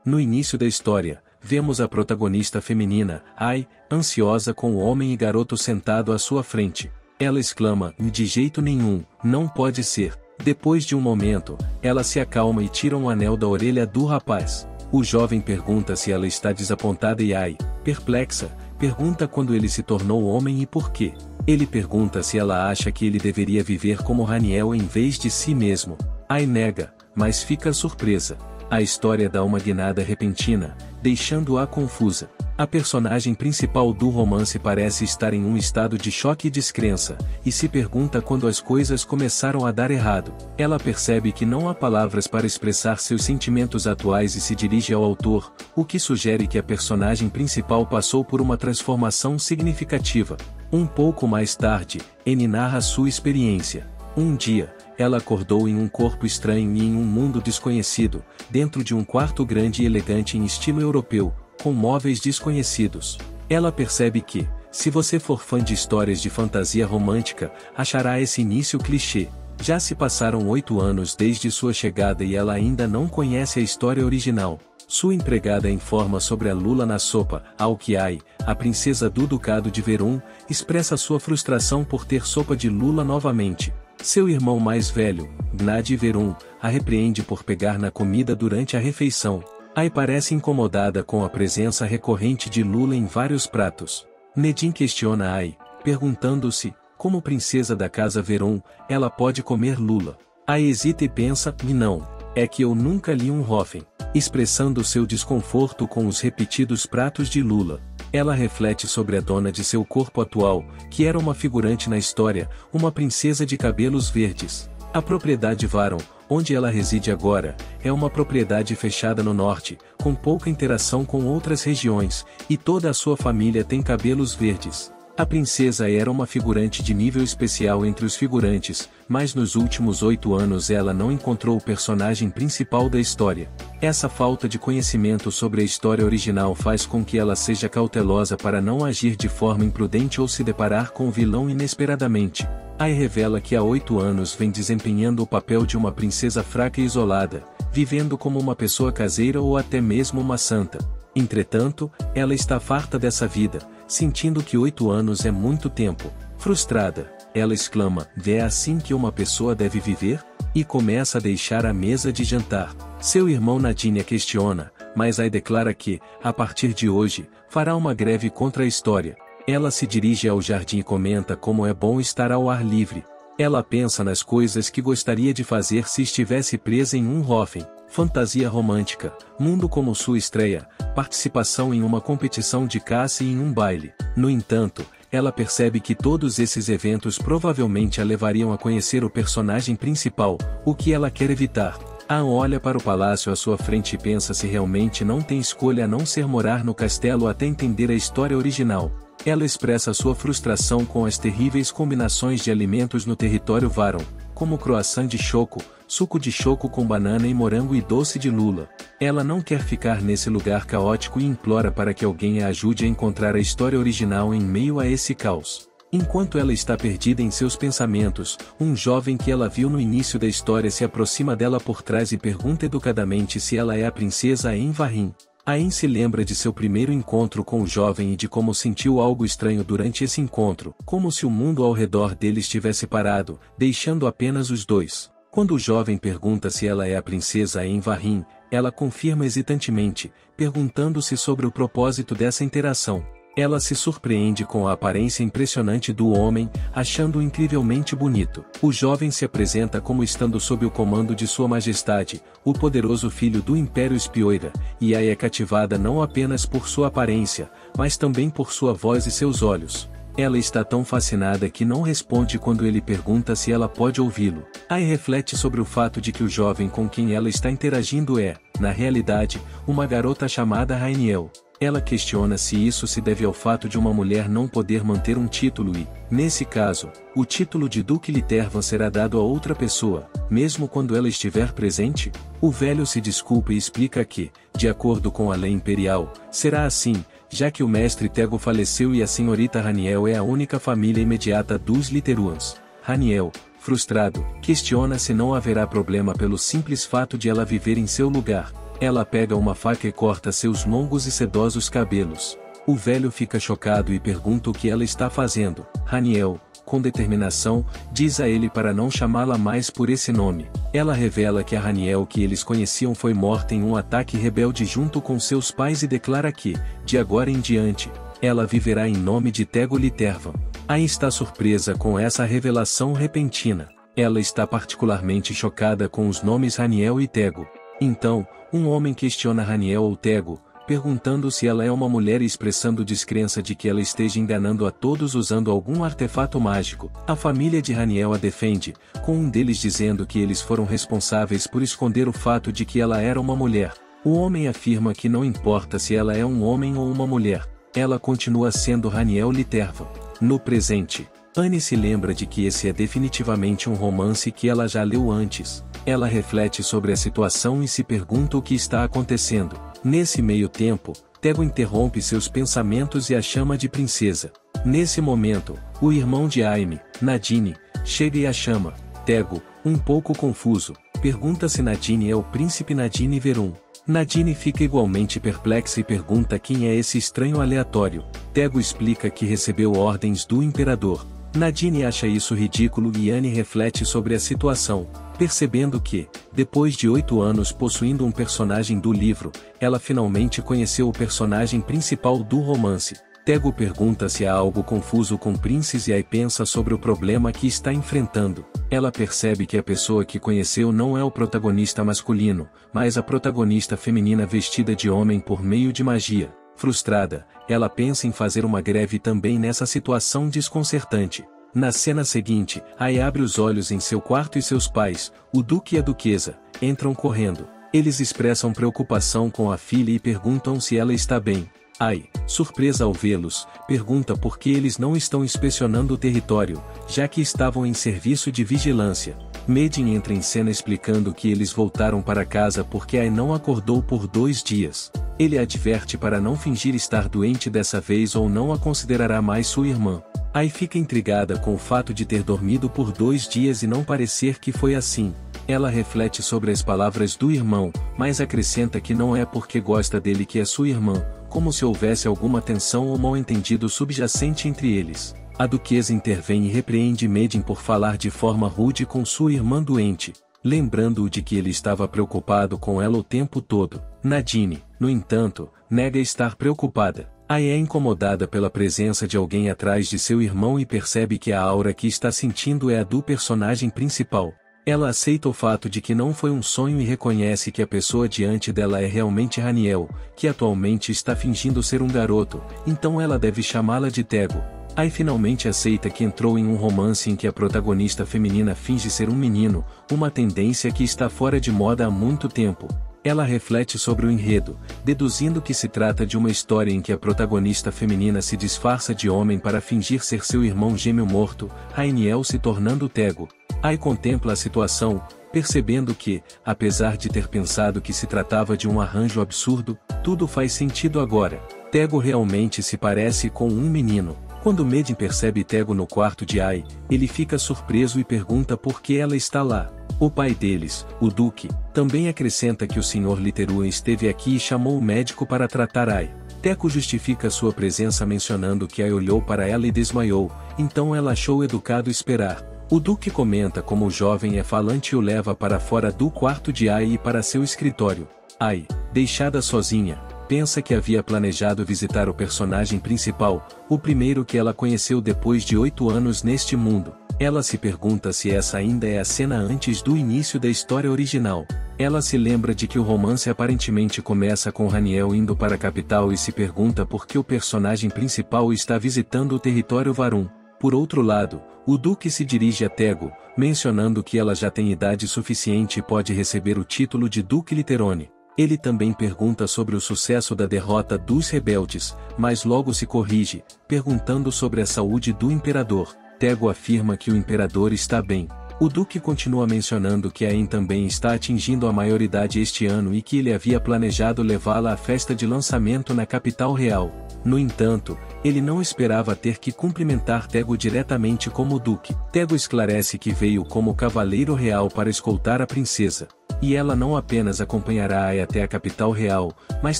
No início da história, vemos a protagonista feminina, Ai, ansiosa com o homem e garoto sentado à sua frente. Ela exclama, de jeito nenhum, não pode ser. Depois de um momento, ela se acalma e tira um anel da orelha do rapaz. O jovem pergunta se ela está desapontada e Ai, perplexa, pergunta quando ele se tornou homem e por quê. Ele pergunta se ela acha que ele deveria viver como Haniel em vez de si mesmo. Ai nega, mas fica surpresa. A história dá uma guinada repentina, deixando-a confusa. A personagem principal do romance parece estar em um estado de choque e descrença, e se pergunta quando as coisas começaram a dar errado. Ela percebe que não há palavras para expressar seus sentimentos atuais e se dirige ao autor, o que sugere que a personagem principal passou por uma transformação significativa. Um pouco mais tarde, N narra sua experiência. Um dia, ela acordou em um corpo estranho e em um mundo desconhecido, dentro de um quarto grande e elegante em estilo europeu, com móveis desconhecidos. Ela percebe que, se você for fã de histórias de fantasia romântica, achará esse início clichê. Já se passaram 8 anos desde sua chegada e ela ainda não conhece a história original. Sua empregada informa sobre a lula na sopa, ao que Ai, a princesa do Ducado de Verum, expressa sua frustração por ter sopa de lula novamente. Seu irmão mais velho, Gnad de Verum, a repreende por pegar na comida durante a refeição. Ai parece incomodada com a presença recorrente de lula em vários pratos. Nedin questiona Ai, perguntando-se, como princesa da casa Verum, ela pode comer lula. Ai hesita e pensa, não, é que eu nunca li um Hoffen, expressando seu desconforto com os repetidos pratos de lula. Ela reflete sobre a dona de seu corpo atual, que era uma figurante na história, uma princesa de cabelos verdes. A propriedade Varon, onde ela reside agora, é uma propriedade fechada no norte, com pouca interação com outras regiões, e toda a sua família tem cabelos verdes. A princesa era uma figurante de nível especial entre os figurantes, mas nos últimos 8 anos ela não encontrou o personagem principal da história. Essa falta de conhecimento sobre a história original faz com que ela seja cautelosa para não agir de forma imprudente ou se deparar com o vilão inesperadamente. Ai revela que há 8 anos vem desempenhando o papel de uma princesa fraca e isolada, vivendo como uma pessoa caseira ou até mesmo uma santa. Entretanto, ela está farta dessa vida, sentindo que 8 anos é muito tempo. Frustrada, ela exclama, é assim que uma pessoa deve viver? E começa a deixar a mesa de jantar. Seu irmão Nadine a questiona, mas Ai declara que, a partir de hoje, fará uma greve contra a história. Ela se dirige ao jardim e comenta como é bom estar ao ar livre. Ela pensa nas coisas que gostaria de fazer se estivesse presa em um Hoffen. Fantasia romântica, mundo como sua estreia, participação em uma competição de caça e em um baile. No entanto, ela percebe que todos esses eventos provavelmente a levariam a conhecer o personagem principal, o que ela quer evitar. Anne olha para o palácio à sua frente e pensa se realmente não tem escolha a não ser morar no castelo até entender a história original. Ela expressa sua frustração com as terríveis combinações de alimentos no território Varon, como croissant de choco, suco de choco com banana e morango e doce de lula. Ela não quer ficar nesse lugar caótico e implora para que alguém a ajude a encontrar a história original em meio a esse caos. Enquanto ela está perdida em seus pensamentos, um jovem que ela viu no início da história se aproxima dela por trás e pergunta educadamente se ela é a princesa Envarim. Ain se lembra de seu primeiro encontro com o jovem e de como sentiu algo estranho durante esse encontro, como se o mundo ao redor dele estivesse parado, deixando apenas os dois. Quando o jovem pergunta se ela é a princesa Envarim, ela confirma hesitantemente, perguntando-se sobre o propósito dessa interação. Ela se surpreende com a aparência impressionante do homem, achando-o incrivelmente bonito. O jovem se apresenta como estando sob o comando de Sua Majestade, o poderoso filho do Império Espioira, e Ai é cativada não apenas por sua aparência, mas também por sua voz e seus olhos. Ela está tão fascinada que não responde quando ele pergunta se ela pode ouvi-lo. Ai reflete sobre o fato de que o jovem com quem ela está interagindo é, na realidade, uma garota chamada Rainiel. Ela questiona se isso se deve ao fato de uma mulher não poder manter um título e, nesse caso, o título de Duque Litervan será dado a outra pessoa, mesmo quando ela estiver presente? O velho se desculpa e explica que, de acordo com a lei imperial, será assim, já que o mestre Tego faleceu e a senhorita Raniel é a única família imediata dos Literuans. Raniel, frustrado, questiona se não haverá problema pelo simples fato de ela viver em seu lugar. Ela pega uma faca e corta seus longos e sedosos cabelos. O velho fica chocado e pergunta o que ela está fazendo. Haniel, com determinação, diz a ele para não chamá-la mais por esse nome. Ela revela que a Haniel que eles conheciam foi morta em um ataque rebelde junto com seus pais e declara que, de agora em diante, ela viverá em nome de Tego Litervan. Ai está surpresa com essa revelação repentina. Ela está particularmente chocada com os nomes Haniel e Tego. Então, um homem questiona Haniel ou Tego, perguntando se ela é uma mulher e expressando descrença de que ela esteja enganando a todos usando algum artefato mágico. A família de Haniel a defende, com um deles dizendo que eles foram responsáveis por esconder o fato de que ela era uma mulher. O homem afirma que não importa se ela é um homem ou uma mulher, ela continua sendo Haniel Litervan. No presente, Anne se lembra de que esse é definitivamente um romance que ela já leu antes. Ela reflete sobre a situação e se pergunta o que está acontecendo. Nesse meio tempo, Tego interrompe seus pensamentos e a chama de princesa. Nesse momento, o irmão de Aime, Nadine, chega e a chama. Tego, um pouco confuso, pergunta se Nadine é o príncipe Nadine Verum. Nadine fica igualmente perplexa e pergunta quem é esse estranho aleatório. Tego explica que recebeu ordens do imperador. Nadine acha isso ridículo e Anne reflete sobre a situação, percebendo que, depois de 8 anos possuindo um personagem do livro, ela finalmente conheceu o personagem principal do romance. Tego pergunta se há algo confuso com Princess e aí pensa sobre o problema que está enfrentando. Ela percebe que a pessoa que conheceu não é o protagonista masculino, mas a protagonista feminina vestida de homem por meio de magia. Frustrada, ela pensa em fazer uma greve também nessa situação desconcertante. Na cena seguinte, Ai abre os olhos em seu quarto e seus pais, o duque e a duquesa, entram correndo. Eles expressam preocupação com a filha e perguntam se ela está bem. Ai, surpresa ao vê-los, pergunta por que eles não estão inspecionando o território, já que estavam em serviço de vigilância. Medin entra em cena explicando que eles voltaram para casa porque Ai não acordou por 2 dias. Ele adverte para não fingir estar doente dessa vez ou não a considerará mais sua irmã. Ai fica intrigada com o fato de ter dormido por 2 dias e não parecer que foi assim. Ela reflete sobre as palavras do irmão, mas acrescenta que não é porque gosta dele que é sua irmã, como se houvesse alguma tensão ou mal-entendido subjacente entre eles. A duquesa intervém e repreende Medin por falar de forma rude com sua irmã doente, lembrando-o de que ele estava preocupado com ela o tempo todo. Nadine, no entanto, nega estar preocupada. Ai é incomodada pela presença de alguém atrás de seu irmão e percebe que a aura que está sentindo é a do personagem principal. Ela aceita o fato de que não foi um sonho e reconhece que a pessoa diante dela é realmente Haniel, que atualmente está fingindo ser um garoto, então ela deve chamá-la de Tego. Ai finalmente aceita que entrou em um romance em que a protagonista feminina finge ser um menino, uma tendência que está fora de moda há muito tempo. Ela reflete sobre o enredo, deduzindo que se trata de uma história em que a protagonista feminina se disfarça de homem para fingir ser seu irmão gêmeo morto, Haniel se tornando Tego. Ai contempla a situação, percebendo que, apesar de ter pensado que se tratava de um arranjo absurdo, tudo faz sentido agora. Tego realmente se parece com um menino. Quando Medin percebe Tego no quarto de Ai, ele fica surpreso e pergunta por que ela está lá. O pai deles, o Duque, também acrescenta que o Sr. Literua esteve aqui e chamou o médico para tratar Ai. Tego justifica sua presença mencionando que Ai olhou para ela e desmaiou, então ela achou educado esperar. O Duque comenta como o jovem é falante e o leva para fora do quarto de Ai e para seu escritório. Ai, deixada sozinha, pensa que havia planejado visitar o personagem principal, o primeiro que ela conheceu depois de 8 anos neste mundo. Ela se pergunta se essa ainda é a cena antes do início da história original. Ela se lembra de que o romance aparentemente começa com Haniel indo para a capital e se pergunta por que o personagem principal está visitando o território Varum. Por outro lado, o Duque se dirige a Tego, mencionando que ela já tem idade suficiente e pode receber o título de Duque Literone. Ele também pergunta sobre o sucesso da derrota dos rebeldes, mas logo se corrige, perguntando sobre a saúde do imperador. Tego afirma que o imperador está bem. O Duque continua mencionando que Aen também está atingindo a maioridade este ano e que ele havia planejado levá-la à festa de lançamento na capital real. No entanto, ele não esperava ter que cumprimentar Tego diretamente como Duque. Tego esclarece que veio como cavaleiro real para escoltar a princesa. E ela não apenas acompanhará Ai até a capital real, mas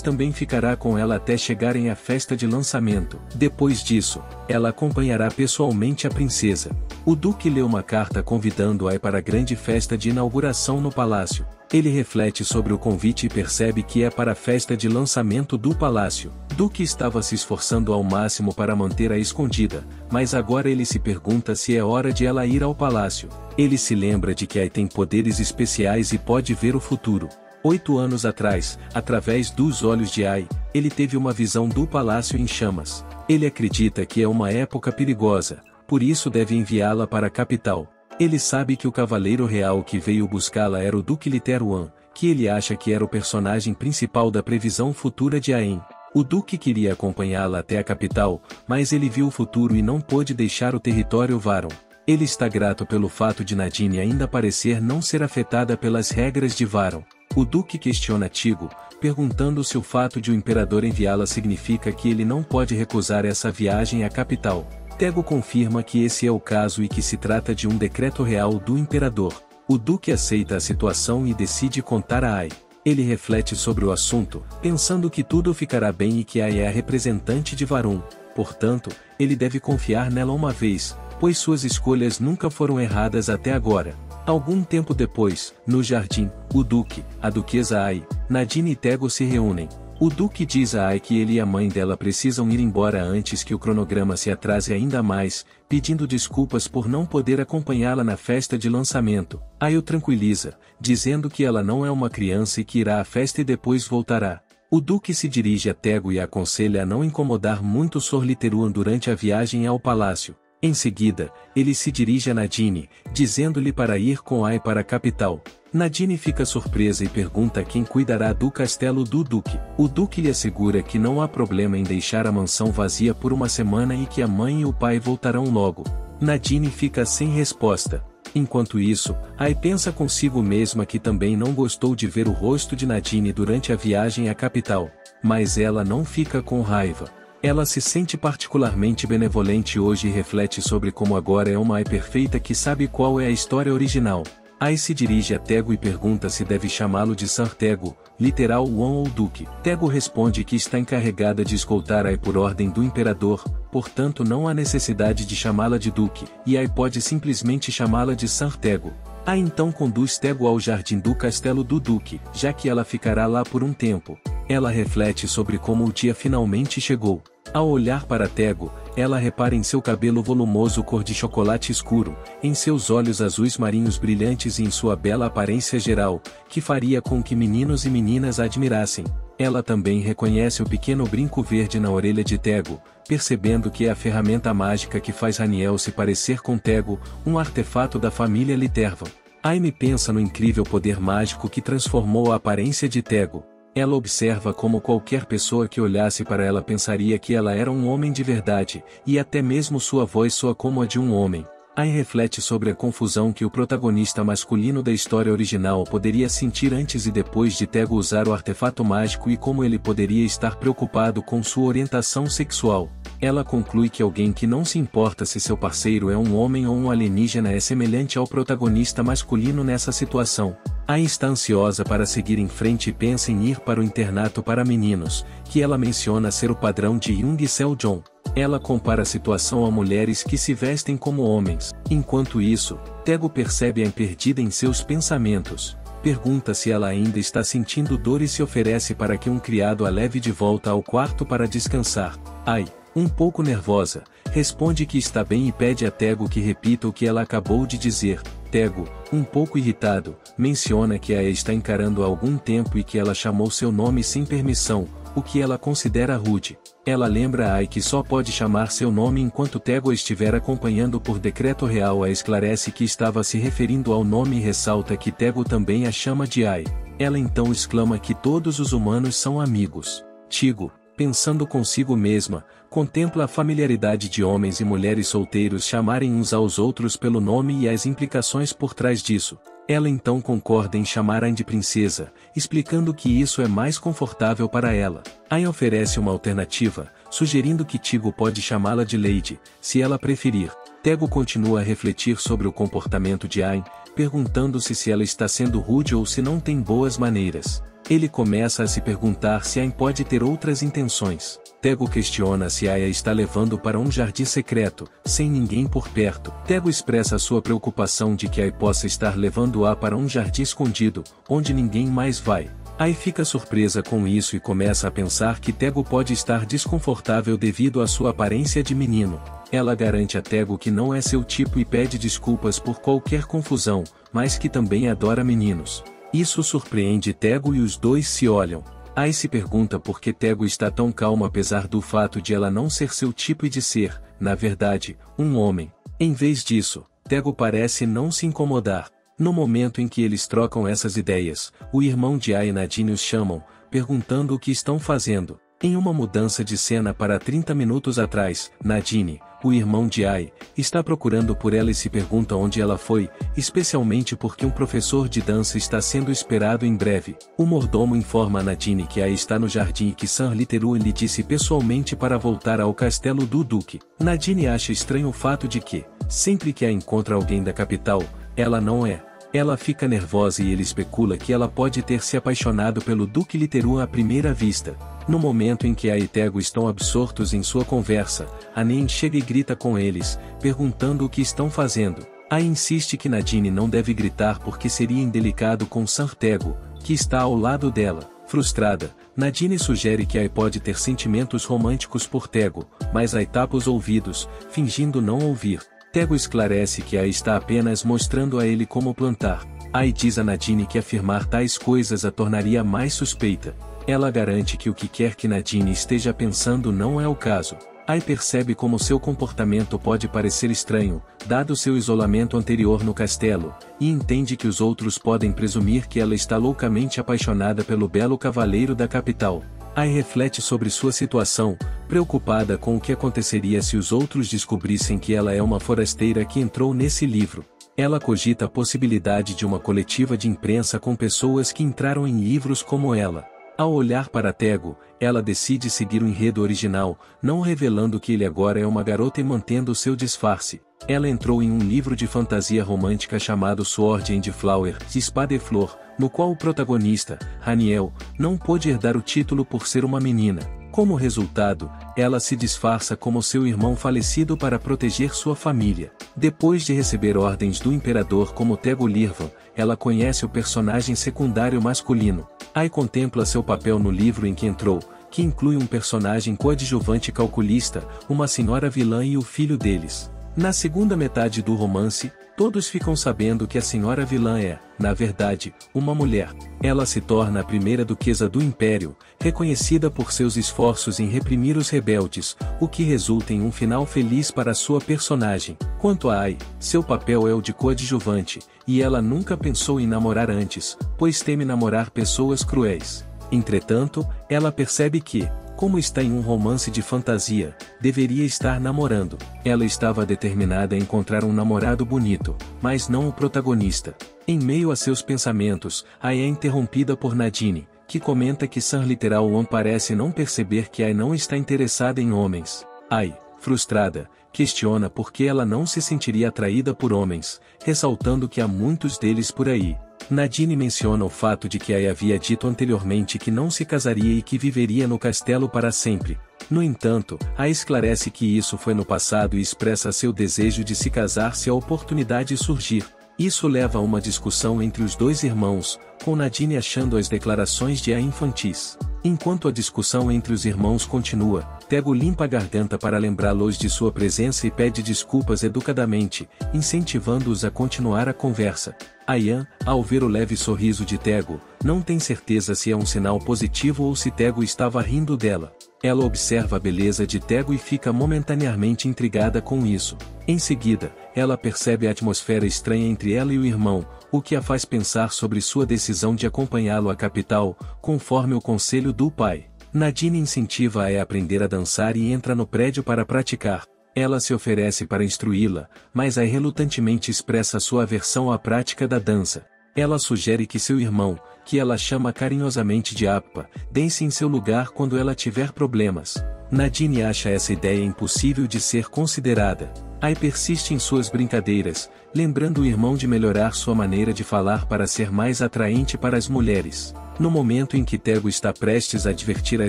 também ficará com ela até chegarem à festa de lançamento. Depois disso, ela acompanhará pessoalmente a princesa. O duque lê uma carta convidando Ai para a grande festa de inauguração no palácio. Ele reflete sobre o convite e percebe que é para a festa de lançamento do palácio. Duque estava se esforçando ao máximo para manter-a escondida, mas agora ele se pergunta se é hora de ela ir ao palácio. Ele se lembra de que Ai tem poderes especiais e pode ver o futuro. 8 anos atrás, através dos olhos de Ai, ele teve uma visão do palácio em chamas. Ele acredita que é uma época perigosa, por isso deve enviá-la para a capital. Ele sabe que o cavaleiro real que veio buscá-la era o Duque Literuan, que ele acha que era o personagem principal da previsão futura de Aen. O Duque queria acompanhá-la até a capital, mas ele viu o futuro e não pôde deixar o território Varon. Ele está grato pelo fato de Nadine ainda parecer não ser afetada pelas regras de Varon. O Duque questiona Tigo, perguntando se o fato de o imperador enviá-la significa que ele não pode recusar essa viagem à capital. Tego confirma que esse é o caso e que se trata de um decreto real do imperador. O Duque aceita a situação e decide contar a Ai. Ele reflete sobre o assunto, pensando que tudo ficará bem e que Ai é a representante de Varum. Portanto, ele deve confiar nela uma vez, pois suas escolhas nunca foram erradas até agora. Algum tempo depois, no jardim, o Duque, a Duquesa Ai, Nadine e Tego se reúnem. O Duque diz a Ai que ele e a mãe dela precisam ir embora antes que o cronograma se atrase ainda mais, pedindo desculpas por não poder acompanhá-la na festa de lançamento. Ai o tranquiliza, dizendo que ela não é uma criança e que irá à festa e depois voltará. O Duque se dirige a Tego e a aconselha a não incomodar muito Sor Literuan durante a viagem ao palácio. Em seguida, ele se dirige a Nadine, dizendo-lhe para ir com Ai para a capital. Nadine fica surpresa e pergunta quem cuidará do castelo do Duque. O Duque lhe assegura que não há problema em deixar a mansão vazia por uma semana e que a mãe e o pai voltarão logo. Nadine fica sem resposta. Enquanto isso, Ai pensa consigo mesma que também não gostou de ver o rosto de Nadine durante a viagem à capital. Mas ela não fica com raiva. Ela se sente particularmente benevolente hoje e reflete sobre como agora é uma Ai perfeita que sabe qual é a história original. Ai se dirige a Tego e pergunta se deve chamá-lo de Sir Tego, literal One ou Duque. Tego responde que está encarregada de escoltar Ai por ordem do imperador, portanto não há necessidade de chamá-la de Duque, e Ai pode simplesmente chamá-la de Sir Tego. Ai então conduz Tego ao jardim do castelo do Duque, já que ela ficará lá por um tempo. Ela reflete sobre como o dia finalmente chegou. Ao olhar para Tego, ela repara em seu cabelo volumoso cor de chocolate escuro, em seus olhos azuis marinhos brilhantes e em sua bela aparência geral, que faria com que meninos e meninas a admirassem. Ela também reconhece o pequeno brinco verde na orelha de Tego, percebendo que é a ferramenta mágica que faz Raniel se parecer com Tego, um artefato da família Litervan. Aime pensa no incrível poder mágico que transformou a aparência de Tego. Ela observa como qualquer pessoa que olhasse para ela pensaria que ela era um homem de verdade, e até mesmo sua voz soa como a de um homem. Ai reflete sobre a confusão que o protagonista masculino da história original poderia sentir antes e depois de Tego usar o artefato mágico e como ele poderia estar preocupado com sua orientação sexual. Ela conclui que alguém que não se importa se seu parceiro é um homem ou um alienígena é semelhante ao protagonista masculino nessa situação. Ai está ansiosa para seguir em frente e pensa em ir para o internato para meninos, que ela menciona ser o padrão de Jung Seo-jong. Ela compara a situação a mulheres que se vestem como homens. Enquanto isso, Tego percebe a perdida em seus pensamentos. Pergunta se ela ainda está sentindo dor e se oferece para que um criado a leve de volta ao quarto para descansar. Ai, um pouco nervosa, responde que está bem e pede a Tego que repita o que ela acabou de dizer. Tego, um pouco irritado, menciona que a está encarando há algum tempo e que ela chamou seu nome sem permissão, o que ela considera rude. Ela lembra a Ai que só pode chamar seu nome enquanto Tego a estiver acompanhando por decreto real. A esclarece que estava se referindo ao nome e ressalta que Tego também a chama de Ai. Ela então exclama que todos os humanos são amigos. Tigo, pensando consigo mesma, contempla a familiaridade de homens e mulheres solteiros chamarem uns aos outros pelo nome e as implicações por trás disso. Ela então concorda em chamar Ain de princesa, explicando que isso é mais confortável para ela. Ain oferece uma alternativa, sugerindo que Tigo pode chamá-la de Lady, se ela preferir. Tego continua a refletir sobre o comportamento de Ain, perguntando-se se ela está sendo rude ou se não tem boas maneiras. Ele começa a se perguntar se Ai pode ter outras intenções. Tego questiona se Ai a está levando para um jardim secreto, sem ninguém por perto. Tego expressa sua preocupação de que Ai possa estar levando-a para um jardim escondido, onde ninguém mais vai. Ai fica surpresa com isso e começa a pensar que Tego pode estar desconfortável devido à sua aparência de menino. Ela garante a Tego que não é seu tipo e pede desculpas por qualquer confusão, mas que também adora meninos. Isso surpreende Tego e os dois se olham. Ai se pergunta por que Tego está tão calma apesar do fato de ela não ser seu tipo e de ser, na verdade, um homem. Em vez disso, Tego parece não se incomodar. No momento em que eles trocam essas ideias, o irmão de Ai e Nadine os chamam, perguntando o que estão fazendo. Em uma mudança de cena para 30 minutos atrás, Nadine, o irmão de Ai, está procurando por ela e se pergunta onde ela foi, especialmente porque um professor de dança está sendo esperado em breve. O mordomo informa a Nadine que Ai está no jardim e que San Literu lhe disse pessoalmente para voltar ao castelo do Duque. Nadine acha estranho o fato de que, sempre que Ai encontra alguém da capital, ela não é. Ela fica nervosa e ele especula que ela pode ter se apaixonado pelo Duque Literu à primeira vista. No momento em que Ai e Tego estão absortos em sua conversa, a Nen chega e grita com eles, perguntando o que estão fazendo. Ai insiste que Nadine não deve gritar porque seria indelicado com San Tego, que está ao lado dela. Frustrada, Nadine sugere que Ai pode ter sentimentos românticos por Tego, mas Ai tapa os ouvidos, fingindo não ouvir. Tego esclarece que Ai está apenas mostrando a ele como plantar. Ai diz a Nadine que afirmar tais coisas a tornaria mais suspeita. Ela garante que o que quer que Nadine esteja pensando não é o caso. Ai percebe como seu comportamento pode parecer estranho, dado seu isolamento anterior no castelo, e entende que os outros podem presumir que ela está loucamente apaixonada pelo belo cavaleiro da capital. Ai reflete sobre sua situação, preocupada com o que aconteceria se os outros descobrissem que ela é uma forasteira que entrou nesse livro. Ela cogita a possibilidade de uma coletiva de imprensa com pessoas que entraram em livros como ela. Ao olhar para Tego, ela decide seguir o enredo original, não revelando que ele agora é uma garota e mantendo seu disfarce. Ela entrou em um livro de fantasia romântica chamado Sword and Flower, de Espada e Flor, no qual o protagonista, Haniel, não pôde herdar o título por ser uma menina. Como resultado, ela se disfarça como seu irmão falecido para proteger sua família. Depois de receber ordens do imperador como Tego Lirvan, ela conhece o personagem secundário masculino. Ai contempla seu papel no livro em que entrou, que inclui um personagem coadjuvante calculista, uma senhora vilã e o filho deles. Na segunda metade do romance, todos ficam sabendo que a senhora vilã é, na verdade, uma mulher. Ela se torna a primeira duquesa do Império, reconhecida por seus esforços em reprimir os rebeldes, o que resulta em um final feliz para sua personagem. Quanto a Ai, seu papel é o de coadjuvante, e ela nunca pensou em namorar antes, pois teme namorar pessoas cruéis. Entretanto, ela percebe que, como está em um romance de fantasia, deveria estar namorando. Ela estava determinada a encontrar um namorado bonito, mas não o protagonista. Em meio a seus pensamentos, Ai é interrompida por Nadine, que comenta que San Literal One parece não perceber que Ai não está interessada em homens. Ai, frustrada, questiona por que ela não se sentiria atraída por homens, ressaltando que há muitos deles por aí. Nadine menciona o fato de que Ai havia dito anteriormente que não se casaria e que viveria no castelo para sempre. No entanto, Ai esclarece que isso foi no passado e expressa seu desejo de se casar se a oportunidade surgir. Isso leva a uma discussão entre os dois irmãos, com Nadine achando as declarações de Ai infantis. Enquanto a discussão entre os irmãos continua, Tego limpa a garganta para lembrá-los de sua presença e pede desculpas educadamente, incentivando-os a continuar a conversa. Aian, ao ver o leve sorriso de Tego, não tem certeza se é um sinal positivo ou se Tego estava rindo dela. Ela observa a beleza de Tego e fica momentaneamente intrigada com isso. Em seguida, ela percebe a atmosfera estranha entre ela e o irmão, o que a faz pensar sobre sua decisão de acompanhá-lo à capital, conforme o conselho do pai. Nadine incentiva-a a aprender a dançar e entra no prédio para praticar. Ela se oferece para instruí-la, mas Ai relutantemente expressa sua aversão à prática da dança. Ela sugere que seu irmão, que ela chama carinhosamente de Appa, dance em seu lugar quando ela tiver problemas. Nadine acha essa ideia impossível de ser considerada. Ai persiste em suas brincadeiras, lembrando o irmão de melhorar sua maneira de falar para ser mais atraente para as mulheres. No momento em que Tego está prestes a advertir-a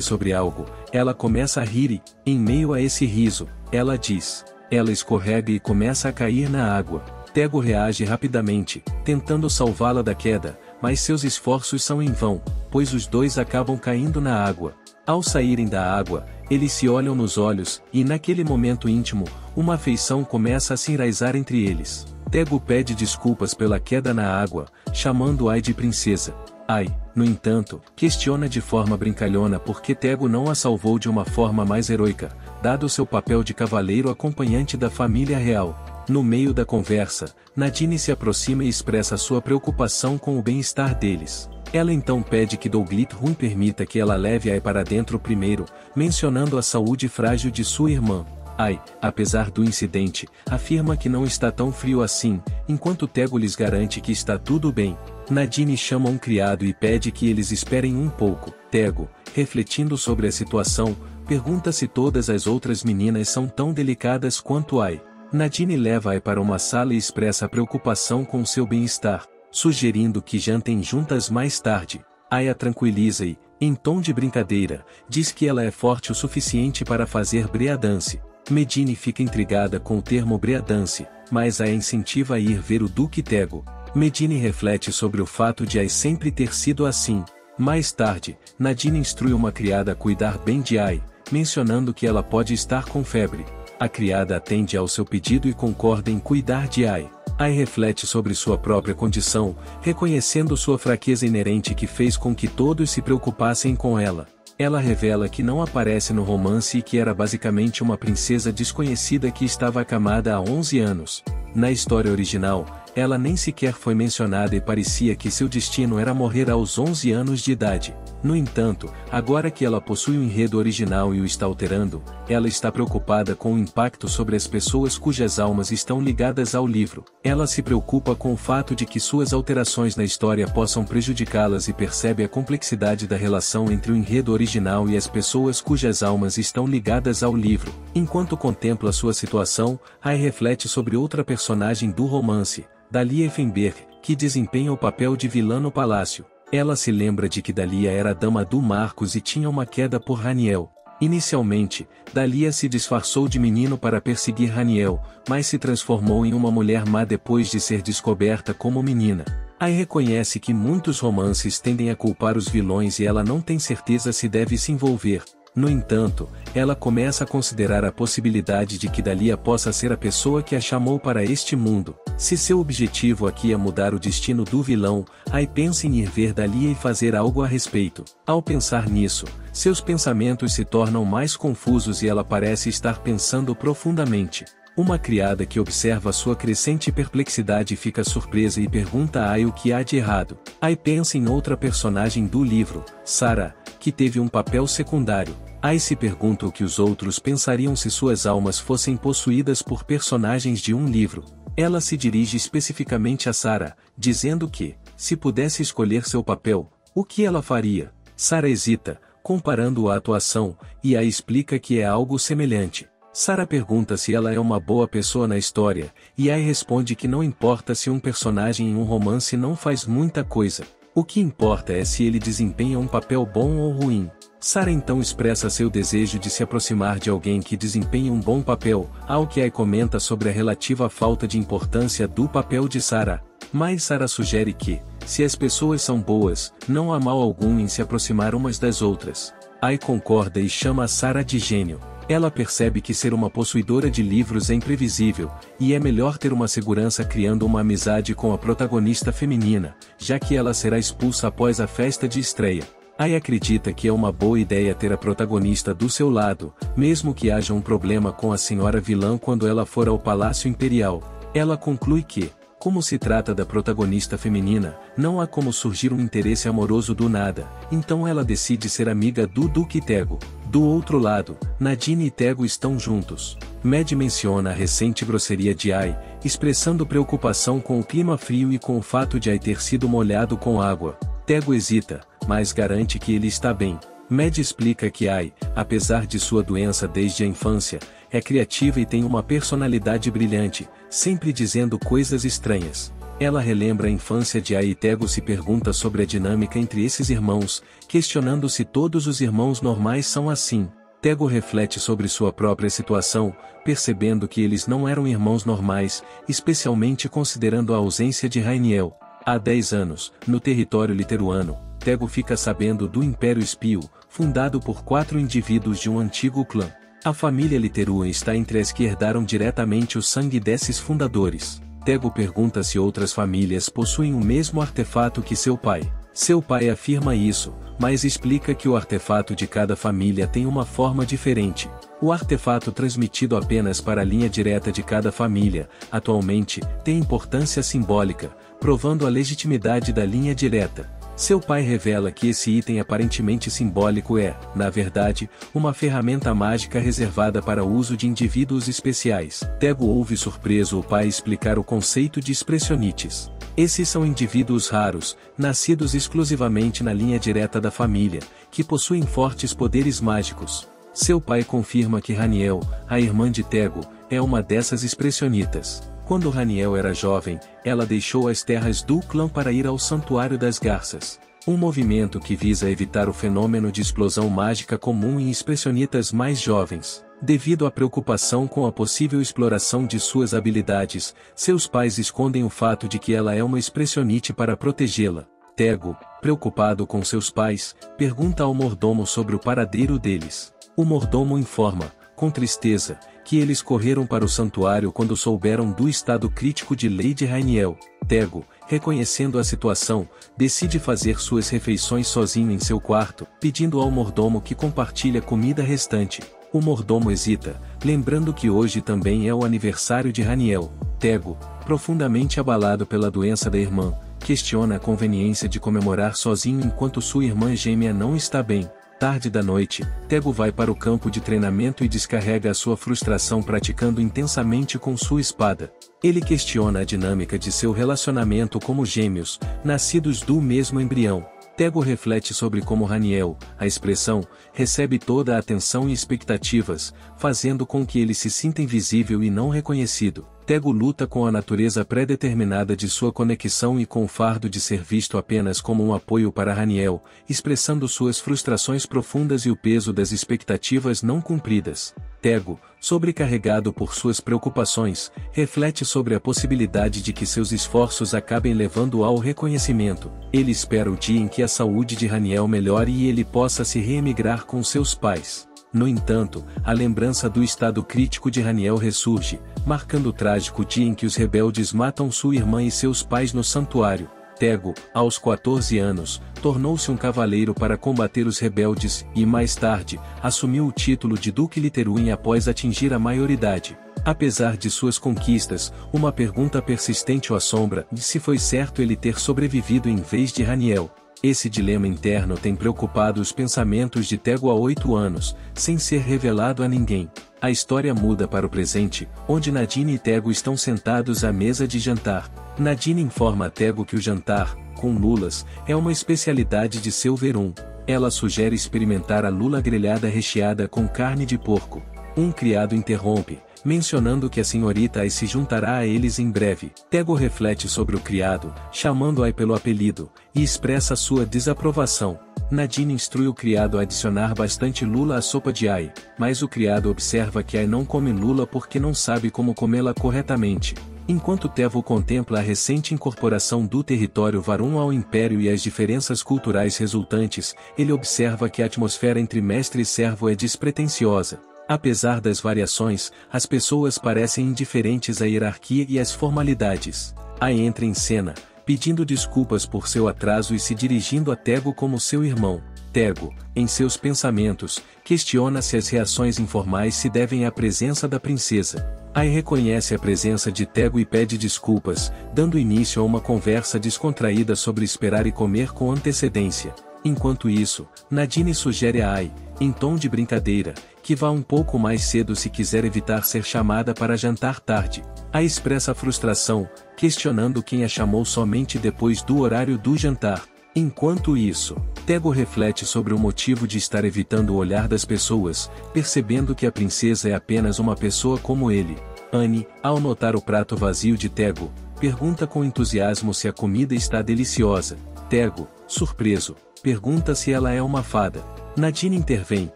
sobre algo, ela começa a rir e, em meio a esse riso, ela diz. Ela escorrega e começa a cair na água. Tego reage rapidamente, tentando salvá-la da queda, mas seus esforços são em vão, pois os dois acabam caindo na água. Ao saírem da água, eles se olham nos olhos, e naquele momento íntimo, uma afeição começa a se enraizar entre eles. Tego pede desculpas pela queda na água, chamando Ai de princesa. Ai, no entanto, questiona de forma brincalhona por que Tego não a salvou de uma forma mais heroica, dado seu papel de cavaleiro acompanhante da família real. No meio da conversa, Nadine se aproxima e expressa sua preocupação com o bem-estar deles. Ela então pede que Douglithrun permita que ela leve Ai para dentro primeiro, mencionando a saúde frágil de sua irmã. Ai, apesar do incidente, afirma que não está tão frio assim, enquanto Tego lhes garante que está tudo bem. Nadine chama um criado e pede que eles esperem um pouco. Tego, refletindo sobre a situação, pergunta se todas as outras meninas são tão delicadas quanto Ai. Nadine leva Ai para uma sala e expressa preocupação com seu bem-estar, sugerindo que jantem juntas mais tarde. Ai a tranquiliza e, em tom de brincadeira, diz que ela é forte o suficiente para fazer breadance. Medine fica intrigada com o termo breadance, mas a incentiva a ir ver o Duque Tego. Medine reflete sobre o fato de Ai sempre ter sido assim. Mais tarde, Nadine instrui uma criada a cuidar bem de Ai, mencionando que ela pode estar com febre. A criada atende ao seu pedido e concorda em cuidar de Ai. Ai reflete sobre sua própria condição, reconhecendo sua fraqueza inerente que fez com que todos se preocupassem com ela. Ela revela que não aparece no romance e que era basicamente uma princesa desconhecida que estava acamada há 11 anos. Na história original, ela nem sequer foi mencionada e parecia que seu destino era morrer aos 11 anos de idade. No entanto, agora que ela possui o enredo original e o está alterando, ela está preocupada com o impacto sobre as pessoas cujas almas estão ligadas ao livro. Ela se preocupa com o fato de que suas alterações na história possam prejudicá-las e percebe a complexidade da relação entre o enredo original e as pessoas cujas almas estão ligadas ao livro. Enquanto contempla sua situação, Ai reflete sobre outra personagem do romance, Dalia Effenberg, que desempenha o papel de vilã no palácio. Ela se lembra de que Dalia era a dama do Marcos e tinha uma queda por Raniel. Inicialmente, Dalia se disfarçou de menino para perseguir Raniel, mas se transformou em uma mulher má depois de ser descoberta como menina. Ai reconhece que muitos romances tendem a culpar os vilões e ela não tem certeza se deve se envolver. No entanto, ela começa a considerar a possibilidade de que Dalia possa ser a pessoa que a chamou para este mundo. Se seu objetivo aqui é mudar o destino do vilão, Ai pensa em ir ver Dalia e fazer algo a respeito. Ao pensar nisso, seus pensamentos se tornam mais confusos e ela parece estar pensando profundamente. Uma criada que observa sua crescente perplexidade fica surpresa e pergunta a Ai o que há de errado. Ai pensa em outra personagem do livro, Sarah, que teve um papel secundário. Ai se pergunta o que os outros pensariam se suas almas fossem possuídas por personagens de um livro. Ela se dirige especificamente a Sarah, dizendo que, se pudesse escolher seu papel, o que ela faria? Sarah hesita, comparando a atuação, e Ai explica que é algo semelhante. Sarah pergunta se ela é uma boa pessoa na história, e Ai responde que não importa se um personagem em um romance não faz muita coisa. O que importa é se ele desempenha um papel bom ou ruim. Sarah então expressa seu desejo de se aproximar de alguém que desempenhe um bom papel, ao que Ai comenta sobre a relativa falta de importância do papel de Sarah. Mas Sarah sugere que, se as pessoas são boas, não há mal algum em se aproximar umas das outras. Ai concorda e chama a Sarah de gênio. Ela percebe que ser uma possuidora de livros é imprevisível, e é melhor ter uma segurança criando uma amizade com a protagonista feminina, já que ela será expulsa após a festa de estreia. Ai acredita que é uma boa ideia ter a protagonista do seu lado, mesmo que haja um problema com a senhora vilã quando ela for ao Palácio Imperial. Ela conclui que, como se trata da protagonista feminina, não há como surgir um interesse amoroso do nada, então ela decide ser amiga do Duque Tego. Do outro lado, Nadine e Tego estão juntos. Mad menciona a recente grosseria de Ai, expressando preocupação com o clima frio e com o fato de Ai ter sido molhado com água. Tego hesita, mas garante que ele está bem. Mad explica que Ai, apesar de sua doença desde a infância, é criativa e tem uma personalidade brilhante, sempre dizendo coisas estranhas. Ela relembra a infância de Ai e Tego se pergunta sobre a dinâmica entre esses irmãos, questionando se todos os irmãos normais são assim. Tego reflete sobre sua própria situação, percebendo que eles não eram irmãos normais, especialmente considerando a ausência de Rainiel. Há 10 anos, no território literuano, Tego fica sabendo do Império Espio, fundado por 4 indivíduos de um antigo clã. A família Literua está entre as que herdaram diretamente o sangue desses fundadores. Tego pergunta se outras famílias possuem o mesmo artefato que seu pai. Seu pai afirma isso, mas explica que o artefato de cada família tem uma forma diferente. O artefato transmitido apenas para a linha direta de cada família, atualmente, tem importância simbólica, provando a legitimidade da linha direta. Seu pai revela que esse item aparentemente simbólico é, na verdade, uma ferramenta mágica reservada para o uso de indivíduos especiais. Tego ouve surpreso o pai explicar o conceito de expressionites. Esses são indivíduos raros, nascidos exclusivamente na linha direta da família, que possuem fortes poderes mágicos. Seu pai confirma que Raniel, a irmã de Tego, é uma dessas expressionitas. Quando Raniel era jovem, ela deixou as terras do clã para ir ao Santuário das Garças. Um movimento que visa evitar o fenômeno de explosão mágica comum em expressionitas mais jovens. Devido à preocupação com a possível exploração de suas habilidades, seus pais escondem o fato de que ela é uma expressionite para protegê-la. Tego, preocupado com seus pais, pergunta ao mordomo sobre o paradeiro deles. O mordomo informa, com tristeza, que eles correram para o santuário quando souberam do estado crítico de Lady Rainiel. Tego, reconhecendo a situação, decide fazer suas refeições sozinho em seu quarto, pedindo ao mordomo que compartilhe a comida restante. O mordomo hesita, lembrando que hoje também é o aniversário de Raniel. Tego, profundamente abalado pela doença da irmã, questiona a conveniência de comemorar sozinho enquanto sua irmã gêmea não está bem. Tarde da noite, Tego vai para o campo de treinamento e descarrega a sua frustração praticando intensamente com sua espada. Ele questiona a dinâmica de seu relacionamento como gêmeos, nascidos do mesmo embrião. Tego reflete sobre como Raniel, a expressão, recebe toda a atenção e expectativas, fazendo com que ele se sinta invisível e não reconhecido. Tego luta com a natureza pré-determinada de sua conexão e com o fardo de ser visto apenas como um apoio para Raniel, expressando suas frustrações profundas e o peso das expectativas não cumpridas. Tego, sobrecarregado por suas preocupações, reflete sobre a possibilidade de que seus esforços acabem levando ao reconhecimento. Ele espera o dia em que a saúde de Raniel melhore e ele possa se reemigrar com seus pais. No entanto, a lembrança do estado crítico de Raniel ressurge, marcando o trágico dia em que os rebeldes matam sua irmã e seus pais no santuário. Tego, aos 14 anos, tornou-se um cavaleiro para combater os rebeldes e, mais tarde, assumiu o título de Duque Literuin após atingir a maioridade. Apesar de suas conquistas, uma pergunta persistente o assombra de se foi certo ele ter sobrevivido em vez de Raniel. Esse dilema interno tem preocupado os pensamentos de Tego há 8 anos, sem ser revelado a ninguém. A história muda para o presente, onde Nadine e Tego estão sentados à mesa de jantar. Nadine informa a Tego que o jantar, com lulas, é uma especialidade de seu verum. Ela sugere experimentar a lula grelhada recheada com carne de porco. Um criado interrompe, mencionando que a senhorita Ai se juntará a eles em breve. Tego reflete sobre o criado, chamando Ai pelo apelido, e expressa sua desaprovação. Nadine instrui o criado a adicionar bastante lula à sopa de Ai, mas o criado observa que Ai não come lula porque não sabe como comê-la corretamente. Enquanto Tevo contempla a recente incorporação do território Varum ao Império e as diferenças culturais resultantes, ele observa que a atmosfera entre mestre e servo é despretensiosa. Apesar das variações, as pessoas parecem indiferentes à hierarquia e às formalidades. Ai entra em cena, pedindo desculpas por seu atraso e se dirigindo a Tego como seu irmão. Tego, em seus pensamentos, questiona se as reações informais se devem à presença da princesa. Ai reconhece a presença de Tego e pede desculpas, dando início a uma conversa descontraída sobre esperar e comer com antecedência. Enquanto isso, Nadine sugere a Ai, em tom de brincadeira, que vá um pouco mais cedo se quiser evitar ser chamada para jantar tarde. Ai expressa frustração, questionando quem a chamou somente depois do horário do jantar. Enquanto isso, Tego reflete sobre o motivo de estar evitando o olhar das pessoas, percebendo que a princesa é apenas uma pessoa como ele. Annie, ao notar o prato vazio de Tego, pergunta com entusiasmo se a comida está deliciosa. Tego, surpreso, pergunta se ela é uma fada. Nadine intervém,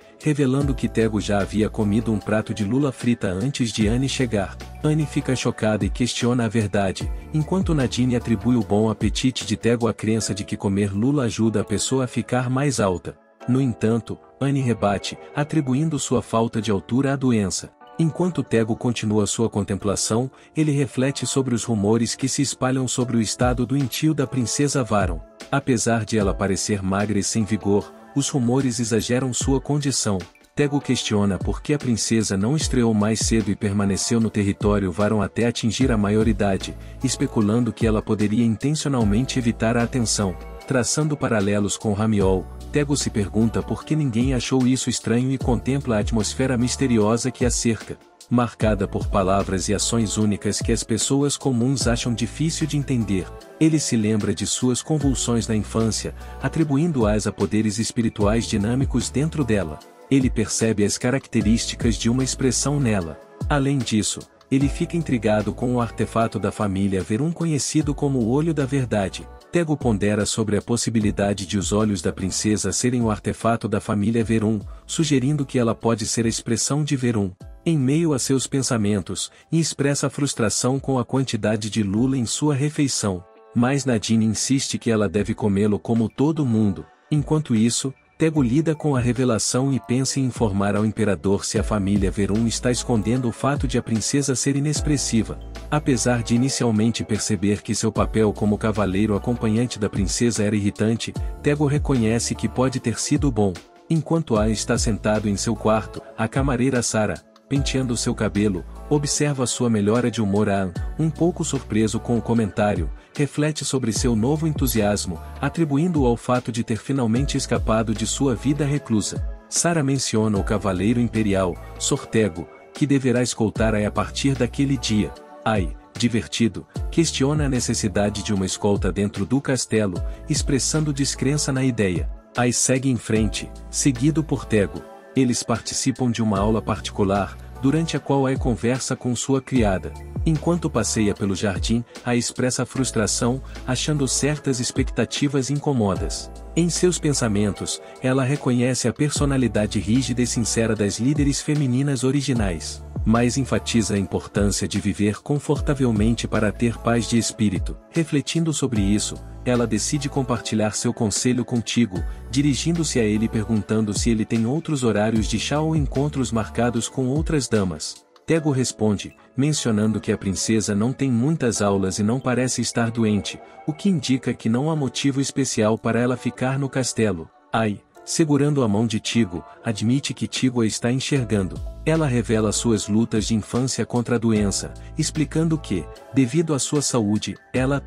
revelando que Tego já havia comido um prato de lula frita antes de Annie chegar. Annie fica chocada e questiona a verdade, enquanto Nadine atribui o bom apetite de Tego à crença de que comer lula ajuda a pessoa a ficar mais alta. No entanto, Annie rebate, atribuindo sua falta de altura à doença. Enquanto Tego continua sua contemplação, ele reflete sobre os rumores que se espalham sobre o estado doentio da princesa Varon. Apesar de ela parecer magra e sem vigor, os rumores exageram sua condição. Tego questiona por que a princesa não estreou mais cedo e permaneceu no território Varon até atingir a maioridade, especulando que ela poderia intencionalmente evitar a atenção. Traçando paralelos com Ramiol, Tego se pergunta por que ninguém achou isso estranho e contempla a atmosfera misteriosa que a cerca, marcada por palavras e ações únicas que as pessoas comuns acham difícil de entender. Ele se lembra de suas convulsões na infância, atribuindo-as a poderes espirituais dinâmicos dentro dela. Ele percebe as características de uma expressão nela. Além disso, ele fica intrigado com o artefato da família Verum conhecido como o Olho da Verdade. Tego pondera sobre a possibilidade de os olhos da princesa serem o artefato da família Verum, sugerindo que ela pode ser a expressão de Verum. Em meio a seus pensamentos, e expressa frustração com a quantidade de lula em sua refeição. Mas Nadine insiste que ela deve comê-lo como todo mundo. Enquanto isso, Tego lida com a revelação e pensa em informar ao imperador se a família Verum está escondendo o fato de a princesa ser inexpressiva. Apesar de inicialmente perceber que seu papel como cavaleiro acompanhante da princesa era irritante, Tego reconhece que pode ter sido bom. Enquanto A está sentado em seu quarto, a camareira Sarah, penteando seu cabelo, observa sua melhora de humor. A um pouco surpreso com o comentário, reflete sobre seu novo entusiasmo, atribuindo-o ao fato de ter finalmente escapado de sua vida reclusa. Sarah menciona o cavaleiro imperial, Sortego, que deverá escoltar a partir daquele dia. Ai, divertido, questiona a necessidade de uma escolta dentro do castelo, expressando descrença na ideia. Ai segue em frente, seguido por Tego. Eles participam de uma aula particular, durante a qual Ai conversa com sua criada. Enquanto passeia pelo jardim, Ai expressa frustração, achando certas expectativas incomodas. Em seus pensamentos, ela reconhece a personalidade rígida e sincera das líderes femininas originais, mas enfatiza a importância de viver confortavelmente para ter paz de espírito. Refletindo sobre isso, ela decide compartilhar seu conselho contigo, dirigindo-se a ele perguntando se ele tem outros horários de chá ou encontros marcados com outras damas. Tego responde, mencionando que a princesa não tem muitas aulas e não parece estar doente, o que indica que não há motivo especial para ela ficar no castelo. Ai, segurando a mão de Tigo, admite que Tigo a está enxergando. Ela revela suas lutas de infância contra a doença, explicando que, devido à sua saúde, ela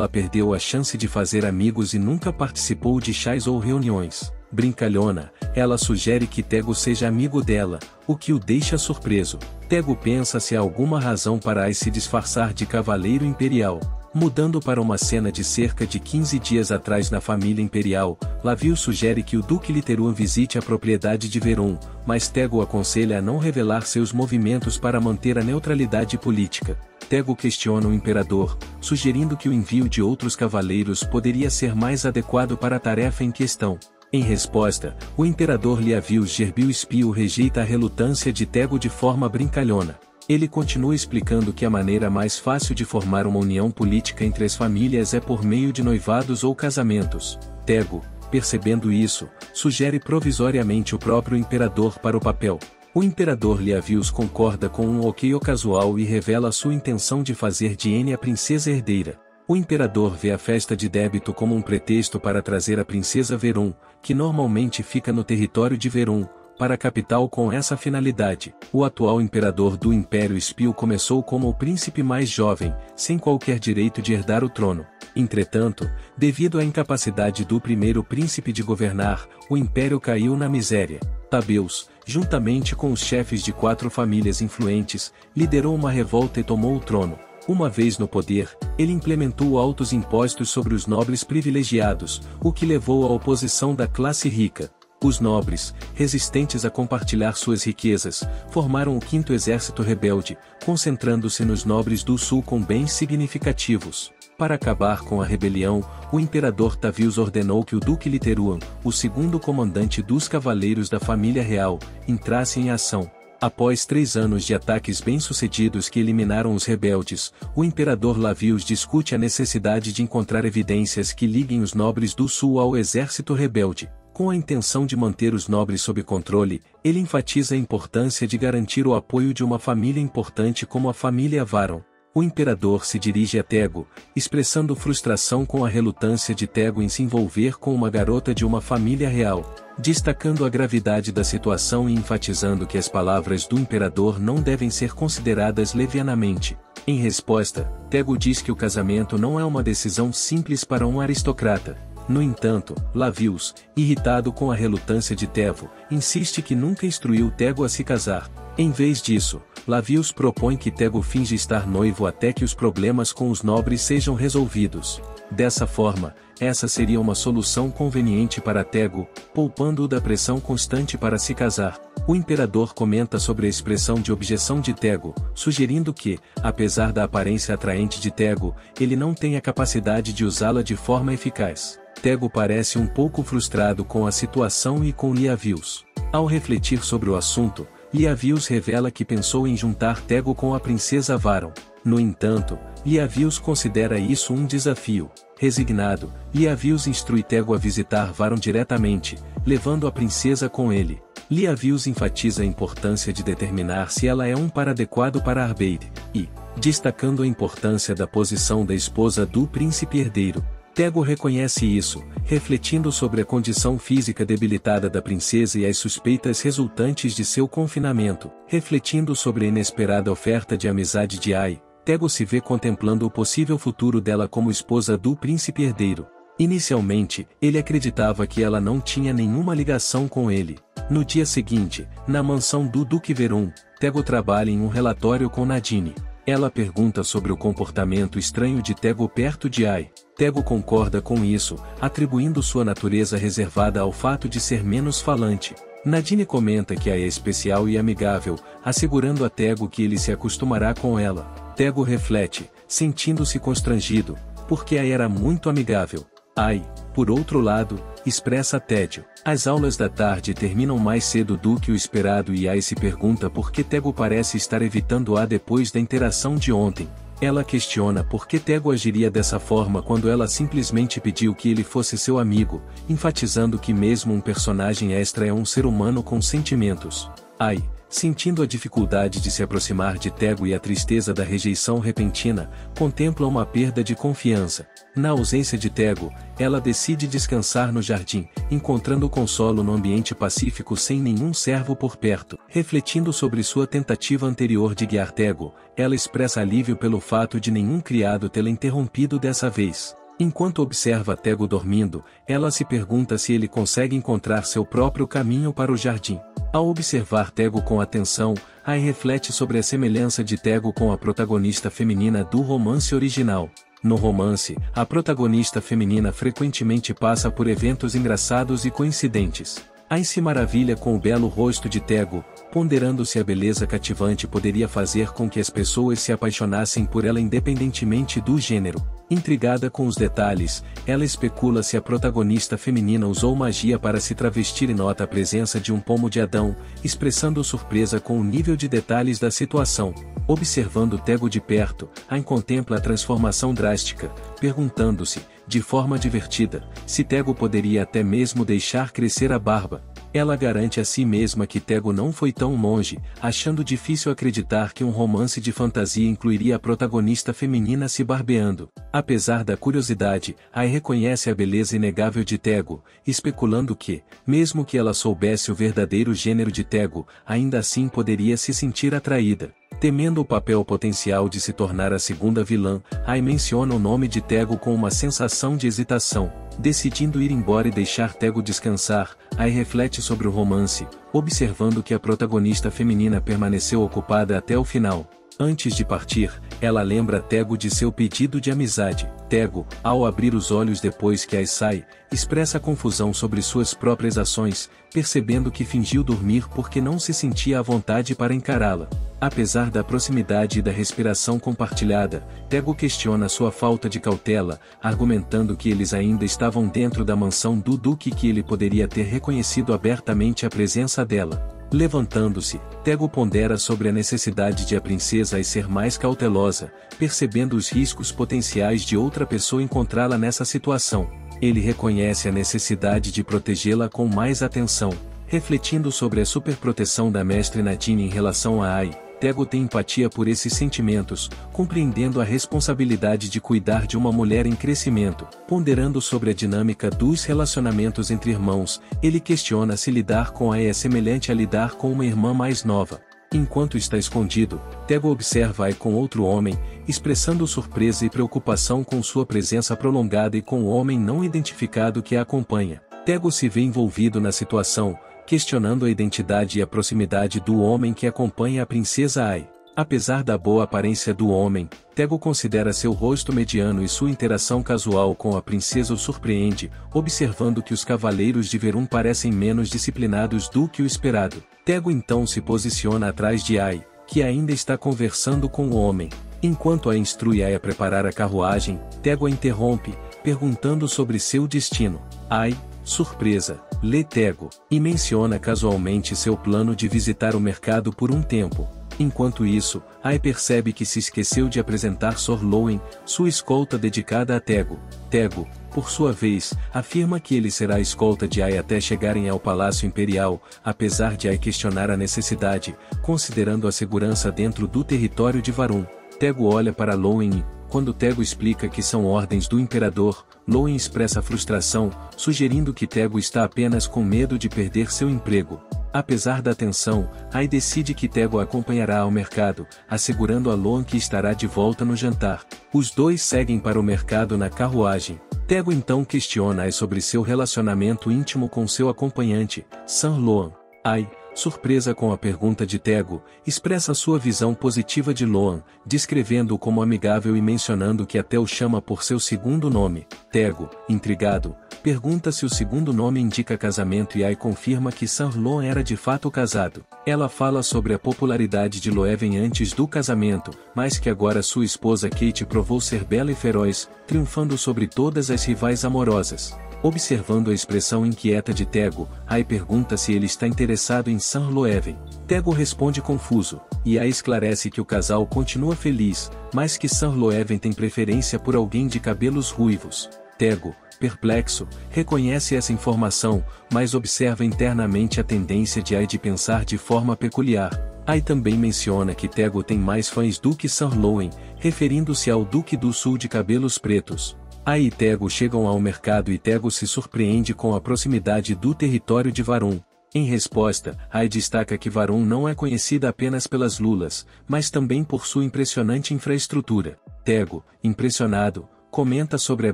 perdeu a chance de fazer amigos e nunca participou de chás ou reuniões. Brincalhona, ela sugere que Tego seja amigo dela, o que o deixa surpreso. Tego pensa se há alguma razão para Ai se disfarçar de cavaleiro imperial. Mudando para uma cena de cerca de 15 dias atrás na família imperial, Lavio sugere que o Duque Literuan visite a propriedade de Verum, mas Tego aconselha a não revelar seus movimentos para manter a neutralidade política. Tego questiona o imperador, sugerindo que o envio de outros cavaleiros poderia ser mais adequado para a tarefa em questão. Em resposta, o imperador Liavius Gerbil Espio rejeita a relutância de Tego de forma brincalhona. Ele continua explicando que a maneira mais fácil de formar uma união política entre as famílias é por meio de noivados ou casamentos. Tego, percebendo isso, sugere provisoriamente o próprio imperador para o papel. O imperador Liavius concorda com um ok casual e revela sua intenção de fazer de N a princesa herdeira. O imperador vê a festa de débito como um pretexto para trazer a princesa Verum, que normalmente fica no território de Verum, para a capital com essa finalidade. O atual imperador do Império Espio começou como o príncipe mais jovem, sem qualquer direito de herdar o trono. Entretanto, devido à incapacidade do primeiro príncipe de governar, o império caiu na miséria. Tabeus, juntamente com os chefes de 4 famílias influentes, liderou uma revolta e tomou o trono. Uma vez no poder, ele implementou altos impostos sobre os nobres privilegiados, o que levou à oposição da classe rica. Os nobres, resistentes a compartilhar suas riquezas, formaram o Quinto Exército Rebelde, concentrando-se nos nobres do sul com bens significativos. Para acabar com a rebelião, o imperador Tavius ordenou que o duque Literuan, o segundo comandante dos cavaleiros da família real, entrasse em ação. Após 3 anos de ataques bem-sucedidos que eliminaram os rebeldes, o imperador Lavius discute a necessidade de encontrar evidências que liguem os nobres do sul ao exército rebelde. Com a intenção de manter os nobres sob controle, ele enfatiza a importância de garantir o apoio de uma família importante como a família Varon. O imperador se dirige a Tego, expressando frustração com a relutância de Tego em se envolver com uma garota de uma família real, destacando a gravidade da situação e enfatizando que as palavras do imperador não devem ser consideradas levianamente. Em resposta, Tego diz que o casamento não é uma decisão simples para um aristocrata. No entanto, Lavius, irritado com a relutância de Tevo, insiste que nunca instruiu Tego a se casar. Em vez disso, Lavius propõe que Tego finja estar noivo até que os problemas com os nobres sejam resolvidos. Dessa forma, essa seria uma solução conveniente para Tego, poupando-o da pressão constante para se casar. O imperador comenta sobre a expressão de objeção de Tego, sugerindo que, apesar da aparência atraente de Tego, ele não tem a capacidade de usá-la de forma eficaz. Tego parece um pouco frustrado com a situação e com Liavius. Ao refletir sobre o assunto, Liavius revela que pensou em juntar Tego com a princesa Varon. No entanto, Liavius considera isso um desafio. Resignado, Liavius instrui Tego a visitar Varon diretamente, levando a princesa com ele. Liavius enfatiza a importância de determinar se ela é um par adequado para Arbeid, e, destacando a importância da posição da esposa do príncipe herdeiro. Tego reconhece isso, refletindo sobre a condição física debilitada da princesa e as suspeitas resultantes de seu confinamento. Refletindo sobre a inesperada oferta de amizade de Ai, Tego se vê contemplando o possível futuro dela como esposa do príncipe herdeiro. Inicialmente, ele acreditava que ela não tinha nenhuma ligação com ele. No dia seguinte, na mansão do Duque Verum, Tego trabalha em um relatório com Nadine. Ela pergunta sobre o comportamento estranho de Tego perto de Ai. Tego concorda com isso, atribuindo sua natureza reservada ao fato de ser menos falante. Nadine comenta que Ai é especial e amigável, assegurando a Tego que ele se acostumará com ela. Tego reflete, sentindo-se constrangido, porque Ai era muito amigável. Ai, por outro lado, expressa tédio. As aulas da tarde terminam mais cedo do que o esperado e Ai se pergunta por que Tego parece estar evitando-a depois da interação de ontem. Ela questiona por que Tego agiria dessa forma quando ela simplesmente pediu que ele fosse seu amigo, enfatizando que mesmo um personagem extra é um ser humano com sentimentos. Ai, sentindo a dificuldade de se aproximar de Tego e a tristeza da rejeição repentina, contempla uma perda de confiança. Na ausência de Tego, ela decide descansar no jardim, encontrando consolo no ambiente pacífico sem nenhum servo por perto. Refletindo sobre sua tentativa anterior de guiar Tego, ela expressa alívio pelo fato de nenhum criado tê-la interrompido dessa vez. Enquanto observa Tego dormindo, ela se pergunta se ele consegue encontrar seu próprio caminho para o jardim. Ao observar Tego com atenção, Ai reflete sobre a semelhança de Tego com a protagonista feminina do romance original. No romance, a protagonista feminina frequentemente passa por eventos engraçados e coincidentes. Ai se maravilha com o belo rosto de Tego, ponderando se a beleza cativante poderia fazer com que as pessoas se apaixonassem por ela independentemente do gênero. Intrigada com os detalhes, ela especula se a protagonista feminina usou magia para se travestir e nota a presença de um pomo de Adão, expressando surpresa com o nível de detalhes da situação. Observando Tego de perto, Ai contempla a transformação drástica, perguntando-se, de forma divertida, se Tego poderia até mesmo deixar crescer a barba. Ela garante a si mesma que Tego não foi tão longe, achando difícil acreditar que um romance de fantasia incluiria a protagonista feminina se barbeando. Apesar da curiosidade, Ai reconhece a beleza inegável de Tego, especulando que, mesmo que ela soubesse o verdadeiro gênero de Tego, ainda assim poderia se sentir atraída. Temendo o papel potencial de se tornar a segunda vilã, Ai menciona o nome de Tego com uma sensação de hesitação. Decidindo ir embora e deixar Tego descansar, Ai reflete sobre o romance, observando que a protagonista feminina permaneceu ocupada até o final. Antes de partir, ela lembra Tego de seu pedido de amizade. Tego, ao abrir os olhos depois que Ai sai, expressa confusão sobre suas próprias ações, percebendo que fingiu dormir porque não se sentia à vontade para encará-la. Apesar da proximidade e da respiração compartilhada, Tego questiona sua falta de cautela, argumentando que eles ainda estavam dentro da mansão do Duque e que ele poderia ter reconhecido abertamente a presença dela. Levantando-se, Tego pondera sobre a necessidade de a princesa Ai ser mais cautelosa, percebendo os riscos potenciais de outra pessoa encontrá-la nessa situação. Ele reconhece a necessidade de protegê-la com mais atenção. Refletindo sobre a superproteção da mestre Nadine em relação a Ai, Tego tem empatia por esses sentimentos, compreendendo a responsabilidade de cuidar de uma mulher em crescimento. Ponderando sobre a dinâmica dos relacionamentos entre irmãos, ele questiona se lidar com Ai é semelhante a lidar com uma irmã mais nova. Enquanto está escondido, Tego observa Ai com outro homem, expressando surpresa e preocupação com sua presença prolongada e com o homem não identificado que a acompanha. Tego se vê envolvido na situação, questionando a identidade e a proximidade do homem que acompanha a princesa Ai. Apesar da boa aparência do homem, Tego considera seu rosto mediano e sua interação casual com a princesa o surpreende, observando que os cavaleiros de Verum parecem menos disciplinados do que o esperado. Tego então se posiciona atrás de Ai, que ainda está conversando com o homem. Enquanto a instrui Ai a preparar a carruagem, Tego a interrompe, perguntando sobre seu destino. Ai, surpresa, lê Tego, e menciona casualmente seu plano de visitar o mercado por um tempo. Enquanto isso, Ai percebe que se esqueceu de apresentar Sor Lowen, sua escolta dedicada a Tego. Tego, por sua vez, afirma que ele será a escolta de Ai até chegarem ao Palácio Imperial, apesar de Ai questionar a necessidade, considerando a segurança dentro do território de Varum. Tego olha para Lowen e, quando Tego explica que são ordens do Imperador, Lowen expressa frustração, sugerindo que Tego está apenas com medo de perder seu emprego. Apesar da tensão, Ai decide que Tego a acompanhará ao mercado, assegurando a Lowen que estará de volta no jantar. Os dois seguem para o mercado na carruagem. Tego então questiona Ai sobre seu relacionamento íntimo com seu acompanhante, San Lowen. Ai, surpresa com a pergunta de Tego, expressa sua visão positiva de Lowen, descrevendo-o como amigável e mencionando que até o chama por seu segundo nome. Tego, intrigado, pergunta se o segundo nome indica casamento e Ai confirma que San Lowen era de fato casado. Ela fala sobre a popularidade de Loewen antes do casamento, mas que agora sua esposa Kate provou ser bela e feroz, triunfando sobre todas as rivais amorosas. Observando a expressão inquieta de Tego, Ai pergunta se ele está interessado em San Loewen. Tego responde confuso, e Ai esclarece que o casal continua feliz, mas que San Loewen tem preferência por alguém de cabelos ruivos. Tego, perplexo, reconhece essa informação, mas observa internamente a tendência de Ai de pensar de forma peculiar. Ai também menciona que Tego tem mais fãs do que San Loewen, referindo-se ao Duque do Sul de cabelos pretos. Ai e Tego chegam ao mercado e Tego se surpreende com a proximidade do território de Varum. Em resposta, Ai destaca que Varum não é conhecida apenas pelas lulas, mas também por sua impressionante infraestrutura. Tego, impressionado, comenta sobre a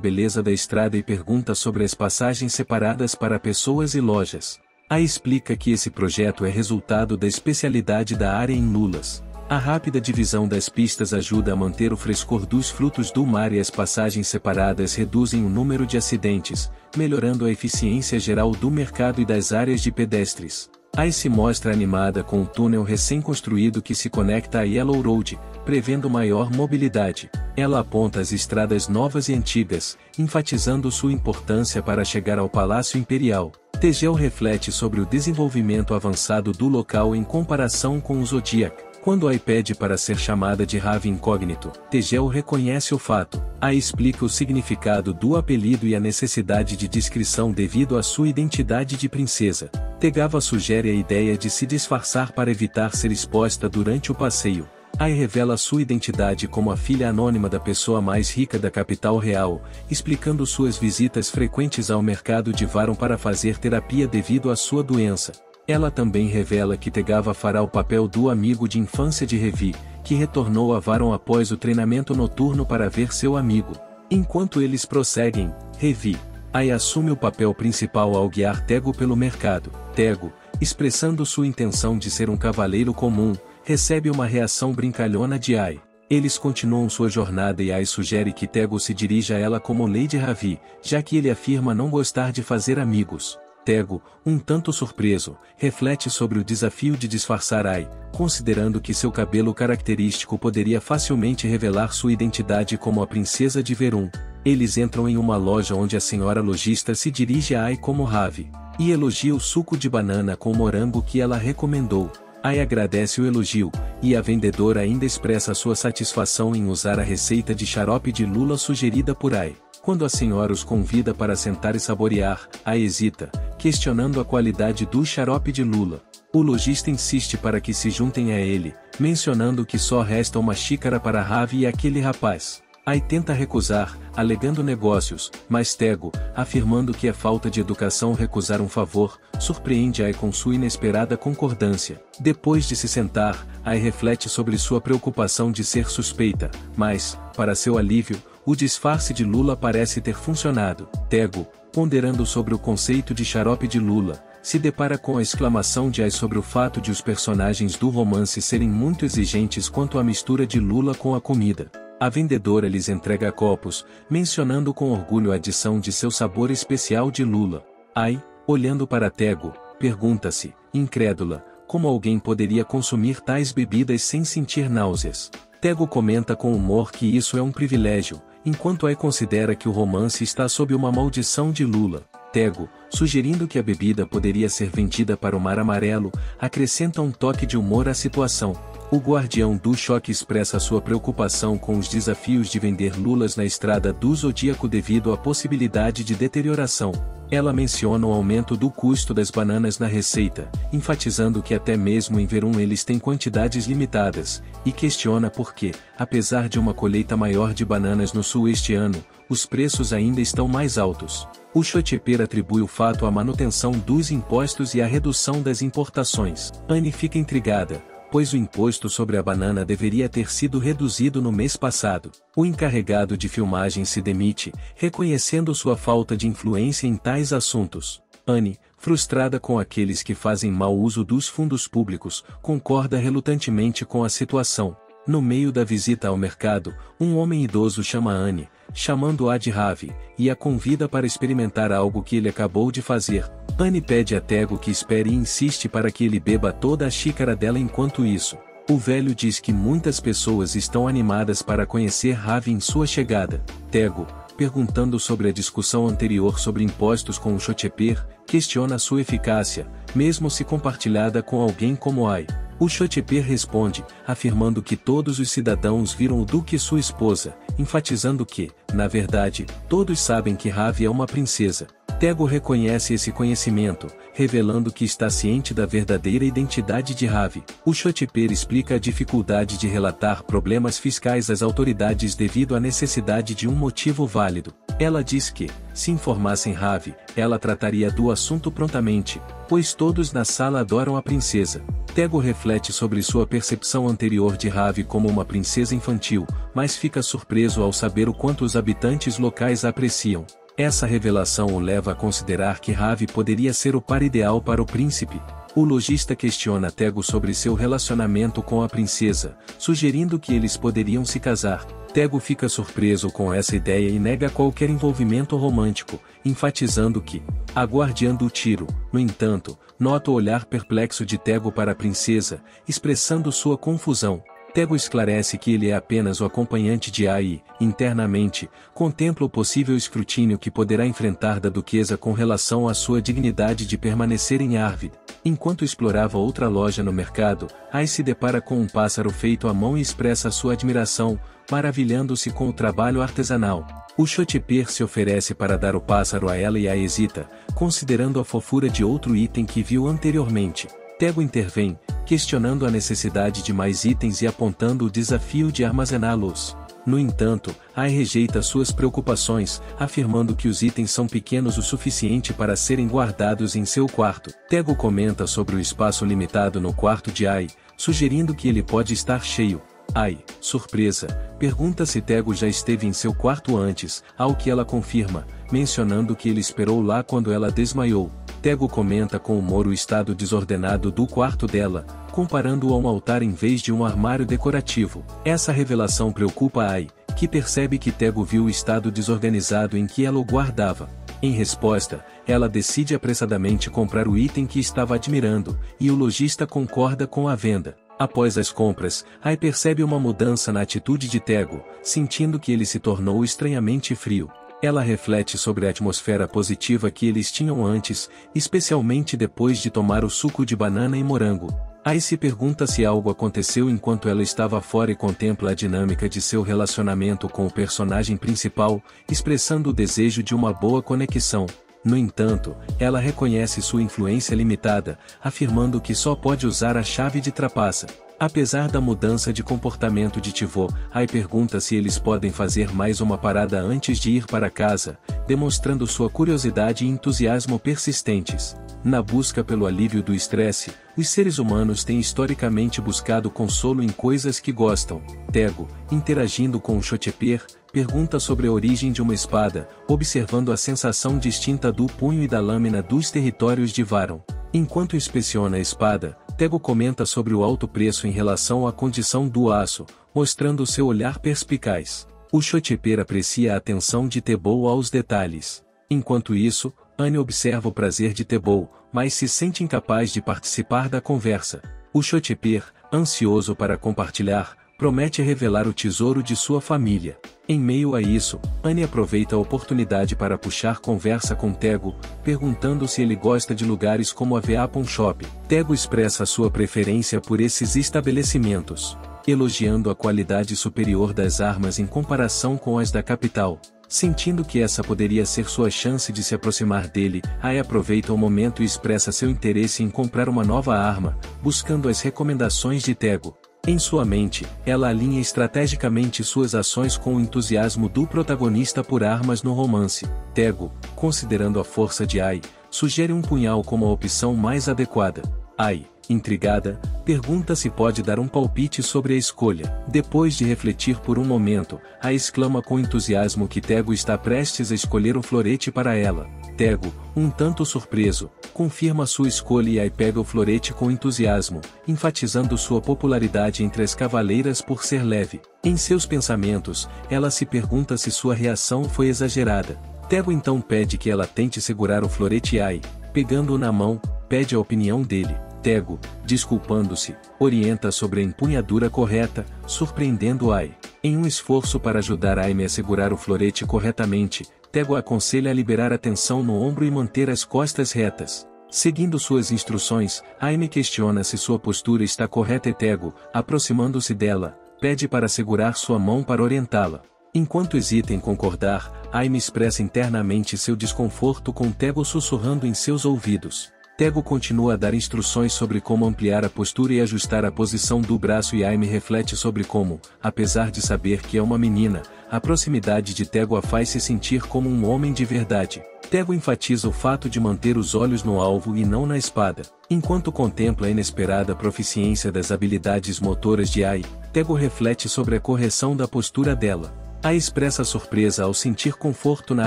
beleza da estrada e pergunta sobre as passagens separadas para pessoas e lojas. Ai explica que esse projeto é resultado da especialidade da área em lulas. A rápida divisão das pistas ajuda a manter o frescor dos frutos do mar e as passagens separadas reduzem o número de acidentes, melhorando a eficiência geral do mercado e das áreas de pedestres. Ai se mostra animada com o túnel recém-construído que se conecta a Yellow Road, prevendo maior mobilidade. Ela aponta as estradas novas e antigas, enfatizando sua importância para chegar ao Palácio Imperial. Tegel reflete sobre o desenvolvimento avançado do local em comparação com o Zodiac. Quando Ai pede para ser chamada de Rave Incógnito, Tegel reconhece o fato. Ai explica o significado do apelido e a necessidade de descrição devido à sua identidade de princesa. Tegava sugere a ideia de se disfarçar para evitar ser exposta durante o passeio. Ai revela sua identidade como a filha anônima da pessoa mais rica da capital real, explicando suas visitas frequentes ao mercado de Varum para fazer terapia devido à sua doença. Ela também revela que Tegava fará o papel do amigo de infância de Revi, que retornou a Varum após o treinamento noturno para ver seu amigo. Enquanto eles prosseguem, Revi, Ai assume o papel principal ao guiar Tego pelo mercado. Tego, expressando sua intenção de ser um cavaleiro comum, recebe uma reação brincalhona de Ai. Eles continuam sua jornada e Ai sugere que Tego se dirija a ela como Lady Ravi, já que ele afirma não gostar de fazer amigos. Tego, um tanto surpreso, reflete sobre o desafio de disfarçar Ai, considerando que seu cabelo característico poderia facilmente revelar sua identidade como a princesa de Verum. Eles entram em uma loja onde a senhora lojista se dirige a Ai como Ravi, e elogia o suco de banana com morango que ela recomendou. Ai agradece o elogio, e a vendedora ainda expressa sua satisfação em usar a receita de xarope de lula sugerida por Ai. Quando a senhora os convida para sentar e saborear, Ai hesita, questionando a qualidade do xarope de lula. O lojista insiste para que se juntem a ele, mencionando que só resta uma xícara para Ravi e aquele rapaz. Ai tenta recusar, alegando negócios, mas Tego, afirmando que é falta de educação recusar um favor, surpreende Ai com sua inesperada concordância. Depois de se sentar, Ai reflete sobre sua preocupação de ser suspeita, mas, para seu alívio, o disfarce de lula parece ter funcionado. Tego, ponderando sobre o conceito de xarope de lula, se depara com a exclamação de Ai sobre o fato de os personagens do romance serem muito exigentes quanto à mistura de lula com a comida. A vendedora lhes entrega copos, mencionando com orgulho a adição de seu sabor especial de lula. Ai, olhando para Tego, pergunta-se, incrédula, como alguém poderia consumir tais bebidas sem sentir náuseas. Tego comenta com humor que isso é um privilégio, enquanto Ai considera que o romance está sob uma maldição de lula. Tego, sugerindo que a bebida poderia ser vendida para o Mar Amarelo, acrescenta um toque de humor à situação. O guardião do choque expressa sua preocupação com os desafios de vender lulas na estrada do Zodíaco devido à possibilidade de deterioração. Ela menciona o aumento do custo das bananas na receita, enfatizando que até mesmo em Verum eles têm quantidades limitadas, e questiona por que, apesar de uma colheita maior de bananas no sul este ano, os preços ainda estão mais altos. O Choteper atribui o fato à manutenção dos impostos e à redução das importações. Anne fica intrigada, pois o imposto sobre a banana deveria ter sido reduzido no mês passado. O encarregado de filmagem se demite, reconhecendo sua falta de influência em tais assuntos. Anne, frustrada com aqueles que fazem mau uso dos fundos públicos, concorda relutantemente com a situação. No meio da visita ao mercado, um homem idoso chama Anne, chamando-a de Ravi, e a convida para experimentar algo que ele acabou de fazer. Anne pede a Tego que espere e insiste para que ele beba toda a xícara dela enquanto isso. O velho diz que muitas pessoas estão animadas para conhecer Ravi em sua chegada. Tego, perguntando sobre a discussão anterior sobre impostos com o Choteper, questiona sua eficácia, mesmo se compartilhada com alguém como Ai. O Choteper responde, afirmando que todos os cidadãos viram o duque e sua esposa, enfatizando que, na verdade, todos sabem que Ravi é uma princesa. Tego reconhece esse conhecimento, revelando que está ciente da verdadeira identidade de Ravi. O Choteper explica a dificuldade de relatar problemas fiscais às autoridades devido à necessidade de um motivo válido. Ela diz que, se informassem Ravi, ela trataria do assunto prontamente, pois todos na sala adoram a princesa. Tego reflete sobre sua percepção anterior de Ravi como uma princesa infantil, mas fica surpreso ao saber o quanto os habitantes locais a apreciam. Essa revelação o leva a considerar que Ravi poderia ser o par ideal para o príncipe. O lojista questiona Tego sobre seu relacionamento com a princesa, sugerindo que eles poderiam se casar. Tego fica surpreso com essa ideia e nega qualquer envolvimento romântico, enfatizando que, a guardiã do tiro, no entanto, nota o olhar perplexo de Tego para a princesa, expressando sua confusão. Tego esclarece que ele é apenas o acompanhante de Ai e, internamente, contempla o possível escrutínio que poderá enfrentar da duquesa com relação à sua dignidade de permanecer em Arvid. Enquanto explorava outra loja no mercado, Ai se depara com um pássaro feito à mão e expressa sua admiração, maravilhando-se com o trabalho artesanal. O Choteper se oferece para dar o pássaro a ela e a hesita, considerando a fofura de outro item que viu anteriormente. Tego intervém, questionando a necessidade de mais itens e apontando o desafio de armazená-los. No entanto, Ai rejeita suas preocupações, afirmando que os itens são pequenos o suficiente para serem guardados em seu quarto. Tego comenta sobre o espaço limitado no quarto de Ai, sugerindo que ele pode estar cheio. Ai, surpresa, pergunta se Tego já esteve em seu quarto antes, ao que ela confirma, mencionando que ele esperou lá quando ela desmaiou. Tego comenta com humor o estado desordenado do quarto dela, comparando-o a um altar em vez de um armário decorativo. Essa revelação preocupa Ai, que percebe que Tego viu o estado desorganizado em que ela o guardava. Em resposta, ela decide apressadamente comprar o item que estava admirando, e o lojista concorda com a venda. Após as compras, Ai percebe uma mudança na atitude de Tego, sentindo que ele se tornou estranhamente frio. Ela reflete sobre a atmosfera positiva que eles tinham antes, especialmente depois de tomar o suco de banana e morango. Ai se pergunta se algo aconteceu enquanto ela estava fora e contempla a dinâmica de seu relacionamento com o personagem principal, expressando o desejo de uma boa conexão. No entanto, ela reconhece sua influência limitada, afirmando que só pode usar a chave de trapaça. Apesar da mudança de comportamento de Tivô, Ai pergunta se eles podem fazer mais uma parada antes de ir para casa, demonstrando sua curiosidade e entusiasmo persistentes. Na busca pelo alívio do estresse, os seres humanos têm historicamente buscado consolo em coisas que gostam. Tego, interagindo com o Choteper, pergunta sobre a origem de uma espada, observando a sensação distinta do punho e da lâmina dos territórios de Varon. Enquanto inspeciona a espada, Tego comenta sobre o alto preço em relação à condição do aço, mostrando seu olhar perspicaz. O Choteper aprecia a atenção de Tebou aos detalhes. Enquanto isso, Anne observa o prazer de Tebou, mas se sente incapaz de participar da conversa. O Choteper, ansioso para compartilhar, promete revelar o tesouro de sua família. Em meio a isso, Anne aproveita a oportunidade para puxar conversa com Tego, perguntando se ele gosta de lugares como a Veapon Shop. Tego expressa sua preferência por esses estabelecimentos, elogiando a qualidade superior das armas em comparação com as da capital. Sentindo que essa poderia ser sua chance de se aproximar dele, Ai aproveita o momento e expressa seu interesse em comprar uma nova arma, buscando as recomendações de Tego. Em sua mente, ela alinha estrategicamente suas ações com o entusiasmo do protagonista por armas no romance. Tego, considerando a força de Ai, sugere um punhal como a opção mais adequada. Ai, intrigada, pergunta se pode dar um palpite sobre a escolha. Depois de refletir por um momento, Ai exclama com entusiasmo que Tego está prestes a escolher um florete para ela. Tego, um tanto surpreso, confirma sua escolha e Ai pega o florete com entusiasmo, enfatizando sua popularidade entre as cavaleiras por ser leve. Em seus pensamentos, ela se pergunta se sua reação foi exagerada. Tego então pede que ela tente segurar o florete e Ai, pegando-o na mão, pede a opinião dele. Tego, desculpando-se, orienta sobre a empunhadura correta, surpreendendo Ai. Em um esforço para ajudar Aime a segurar o florete corretamente, Tego aconselha a liberar a tensão no ombro e manter as costas retas. Seguindo suas instruções, Aime questiona se sua postura está correta e Tego, aproximando-se dela, pede para segurar sua mão para orientá-la. Enquanto hesita em concordar, Aime expressa internamente seu desconforto com Tego sussurrando em seus ouvidos. Tego continua a dar instruções sobre como ampliar a postura e ajustar a posição do braço e Aime reflete sobre como, apesar de saber que é uma menina, a proximidade de Tego a faz se sentir como um homem de verdade. Tego enfatiza o fato de manter os olhos no alvo e não na espada. Enquanto contempla a inesperada proficiência das habilidades motoras de Ai, Tego reflete sobre a correção da postura dela. Ai expressa surpresa ao sentir conforto na